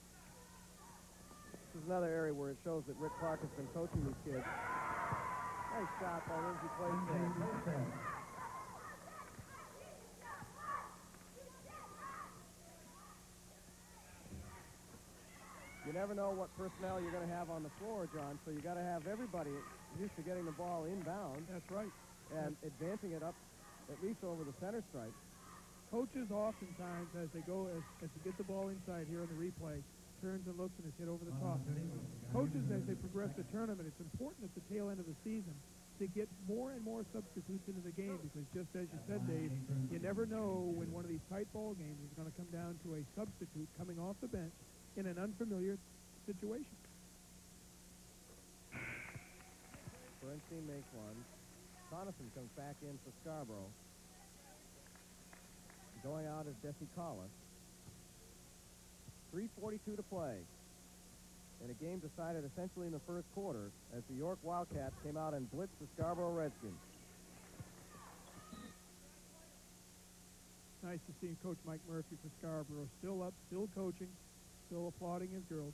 This is another area where it shows that Rick Clark has been coaching these kids. Nice shot by Lindsay Placed. You never know what personnel you're going to have on the floor, John, so you got to have everybody used to getting the ball inbound. That's right. And advancing it up at least over the center stripe. Coaches oftentimes, as they go, as you get the ball inside here in the replay, turns and looks and is hit over the top. Coaches, as they progress the tournament, it's important at the tail end of the season to get more and more substitutes into the game because just as you said, Dave, you never know when one of these tight ball games is going to come down to a substitute coming off the bench in an unfamiliar situation. Bernstein makes one. Conason comes back in for Scarborough. Going out is Jesse Collis. 3:42 to play. In a game decided essentially in the first quarter as the York Wildcats came out and blitzed the Scarborough Redskins. Nice to see Coach Mike Murphy for Scarborough. Still up, still coaching, still applauding his girls.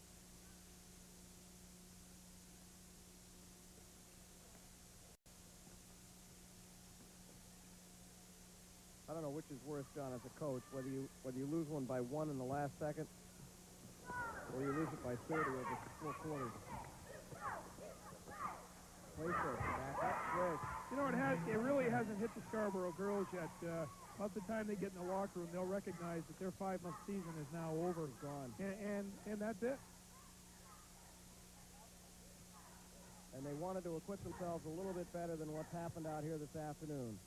I don't know which is worse, John, as a coach, whether you lose one by one in the last second or you lose it by 30 over 4 quarters. Place it, back up, switch. You know, it really hasn't hit the Scarborough girls yet. About the time they get in the locker room, they'll recognize that their 5-month season is now over. Gone. And that's it. And they wanted to equip themselves a little bit better than what's happened out here this afternoon.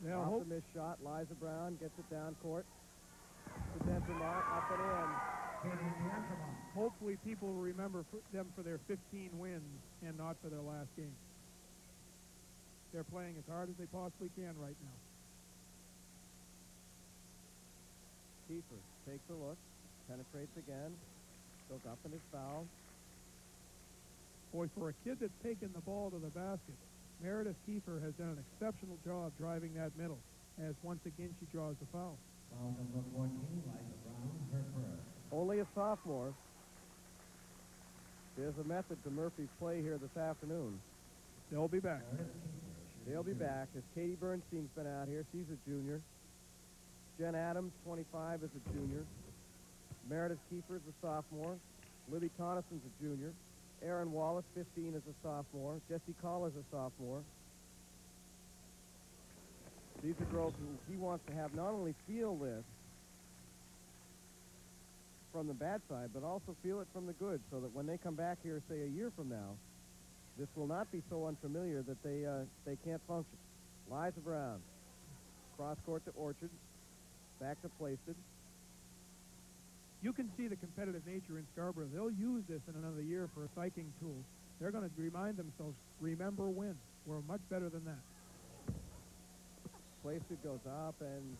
Yeah, off the missed shot, Liza Brown gets it down court to Dentermont, up and in. Hopefully people will remember them for their 15 wins and not for their last game. They're playing as hard as they possibly can right now. Kiefer takes a look, penetrates again, goes up and is fouled. Boy, for a kid that's taken the ball to the basket, Meredith Kiefer has done an exceptional job driving that middle, as once again she draws the foul. Foul number 14, Liza Brown, her first. Only a sophomore. There's a method to Murphy's play here this afternoon. They'll be back. They'll be back as Katie Bernstein's been out here. She's a junior. Jen Adams, 25, is a junior. Meredith Kiefer's a sophomore. Libby Tonnison's a junior. Erin Wallace, 15, is a sophomore. Jessie Coller's a sophomore. These are girls who he wants to have not only feel this from the bad side, but also feel it from the good, so that when they come back here, say, a year from now, this will not be so unfamiliar that they can't function. Liza Brown, cross court to Orchard, back to Placid. You can see the competitive nature in Scarborough. They'll use this in another year for a psyching tool. They're going to remind themselves, remember when. We're much better than that. Placid goes up, and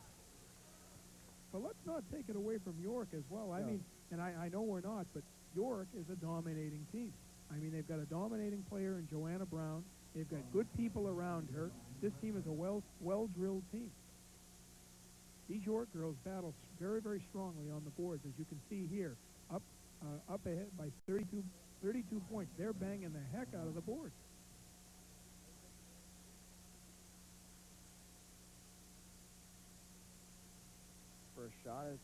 but let's not take it away from York as well. I mean, and I know we're not, but York is a dominating team. I mean, they've got a dominating player in Joanna Brown. They've got good people around her. This team is a well-drilled team. These York girls battle very, very strongly on the boards, as you can see here, up ahead by 32 points. They're banging the heck out of the board. First shot is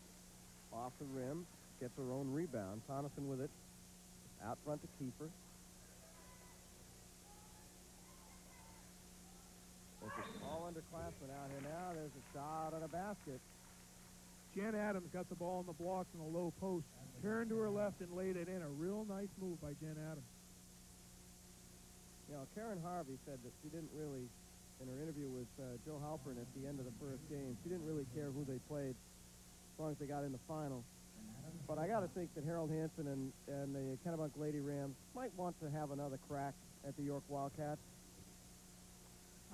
off the rim, gets her own rebound. Tonneson with it, out front to Kiefer. There's a small underclassman out here now. There's a shot and a basket. Jen Adams got the ball in the blocks in the low post, turned to her left and laid it in. A real nice move by Jen Adams. You know, Karen Harvey said that she didn't really, in her interview with Joe Halpern at the end of the first game, she didn't really care who they played as long as they got in the final. But I got to think that Harold Hansen and the Kennebunk Lady Rams might want to have another crack at the York Wildcats.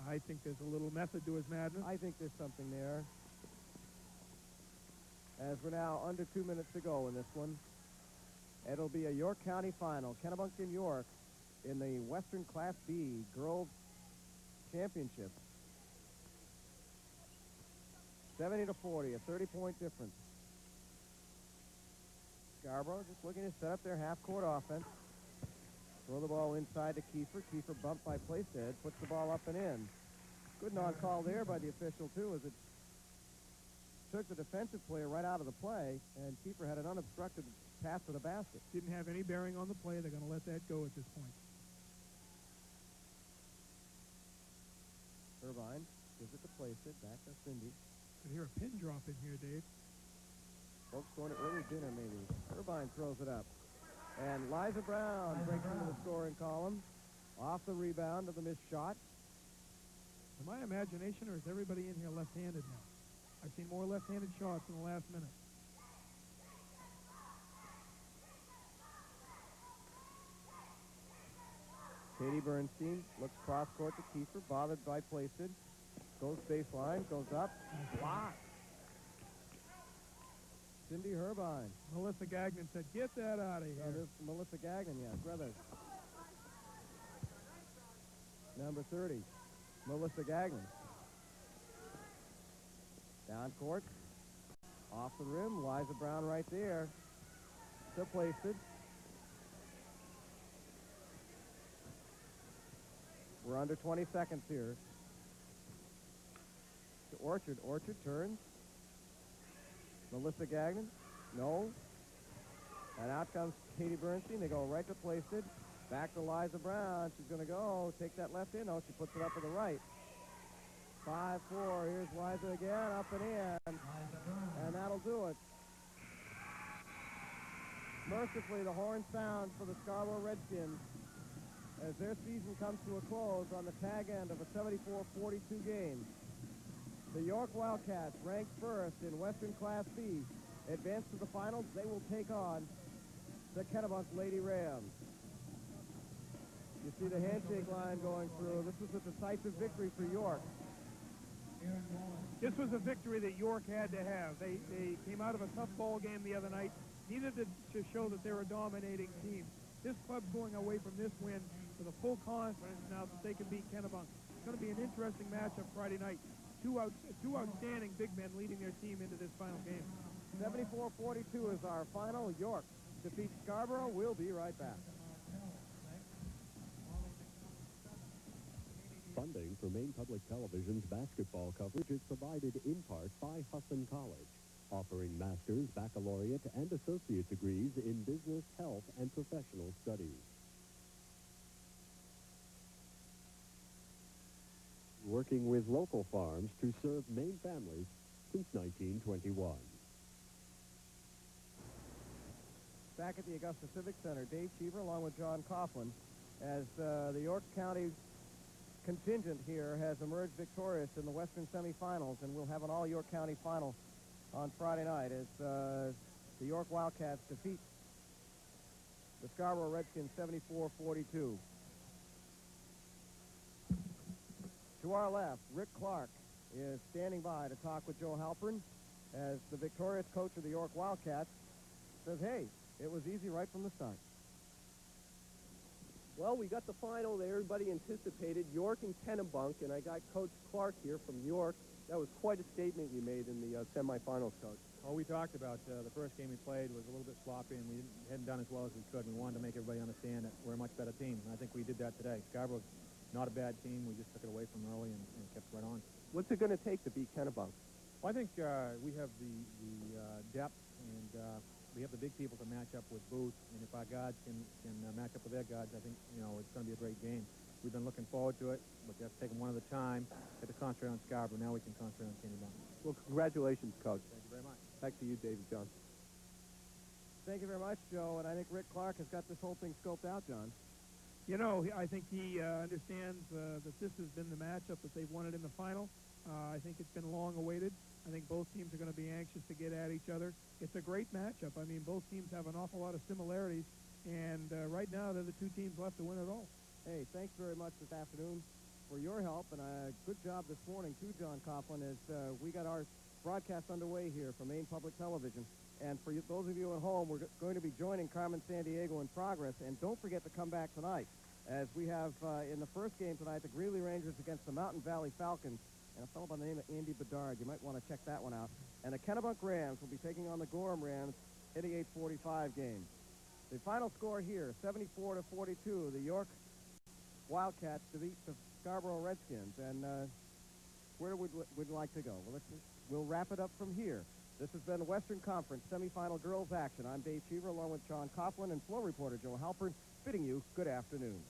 I think there's a little method to his madness. I think there's something there. As we're now under 2 minutes to go in this one, it'll be a York County final. Kennebunk and York in the Western Class B Girls Championship. 70-40, a 30-point difference. Scarborough just looking to set up their half-court offense. Throw the ball inside to Kiefer. Kiefer bumped by Playstead, puts the ball up and in. Good non-call there by the official, too, as it took the defensive player right out of the play, and Kiefer had an unobstructed pass to the basket. Didn't have any bearing on the play. They're going to let that go at this point. Irvine gives it to Playstead, back to Cindy. Could hear a pin drop in here, Dave. Folks going to early dinner, maybe. Irvine throws it up. And Liza Brown breaks into the scoring column. Off the rebound of the missed shot. Am I imagination, or is everybody in here left-handed now? I've seen more left-handed shots in the last minute. Katie Bernstein looks cross-court to Kiefer, bothered by Playstead. Goes baseline, goes up, blocked. Cindy Herbine. Melissa Gagnon said, get that out of here. This is Melissa Gagnon, yes, brothers. Number 30, Melissa Gagnon. Down court, off the rim, Liza Brown right there. To Playstead. We're under 20 seconds here. To Orchard. Orchard turns. Melissa Gagnon. No. And out comes Katie Bernstein. They go right to Playstead. Back to Liza Brown. She's going to go. Take that left in. Oh, she puts it up to the right. 5-4. Here's Liza again. Up and in. And that'll do it. Mercifully, the horn sounds for the Scarborough Redskins as their season comes to a close on the tag end of a 74-42 game. The York Wildcats, ranked first in Western Class B, advance to the finals. They will take on the Kennebunk Lady Rams. You see the handshake line going through. This was a decisive victory for York. This was a victory that York had to have. They came out of a tough ball game the other night, needed to show that they're a dominating team. This club's going away from this win with a full confidence now that they can beat Kennebunk. It's going to be an interesting matchup Friday night. Two outstanding big men leading their team into this final game. 74-42 is our final. York defeats Scarborough. We'll be right back. Funding for Maine Public Television's basketball coverage is provided in part by Husson College, offering master's, baccalaureate, and associate degrees in business, health, and professional studies. Working with local farms to serve Maine families since 1921. Back at the Augusta Civic Center, Dave Cheever along with John Coughlin, as the York County contingent here has emerged victorious in the Western semifinals, and we'll have an all-York County final on Friday night as the York Wildcats defeat the Scarborough Redskins 74-42. To our left, Rick Clark is standing by to talk with Joe Halpern as the victorious coach of the York Wildcats says, hey, it was easy right from the start. Well, we got the final that everybody anticipated, York and Kennebunk, and I got Coach Clark here from York. That was quite a statement you made in the semifinals, Coach. Well, we talked about the first game we played was a little bit sloppy, and we hadn't done as well as we could. We wanted to make everybody understand that we're a much better team, and I think we did that today. Scarborough's not a bad team. We just took it away from early and kept right on. What's it going to take to beat Kennebunk? Well, I think we have the depth, and we have the big people to match up with Booth, and if our guards can match up with their guards, I think, it's going to be a great game. We've been looking forward to it, but we have to take them one at a time. Have to concentrate on Scarborough. Now we can concentrate on Kennebunk. Well, congratulations, Coach. Thank you very much. Back to you, David John. Thank you very much, Joe, and I think Rick Clark has got this whole thing scoped out, John. I think he understands that this has been the matchup that they've wanted in the final. I think it's been long awaited. I think both teams are going to be anxious to get at each other. It's a great matchup. I mean, both teams have an awful lot of similarities, and right now they're the two teams left to win it all. Hey, thanks very much this afternoon for your help, and a good job this morning, too, John Coughlin, as we got our broadcast underway here from Maine Public Television. And for those of you at home, we're going to be joining Carmen Sandiego in progress, and don't forget to come back tonight, as we have in the first game tonight, the Greeley Rangers against the Mountain Valley Falcons, and a fellow by the name of Andy Bedard. You might want to check that one out. And the Kennebunk Rams will be taking on the Gorham Rams in the 8:45 game. The final score here, 74-42. The York Wildcats defeat the Scarborough Redskins. And where would we like to go? Well, we'll wrap it up from here. This has been the Western Conference semifinal girls action. I'm Dave Cheever along with John Coughlin and floor reporter Joe Halpern, bidding you good afternoon.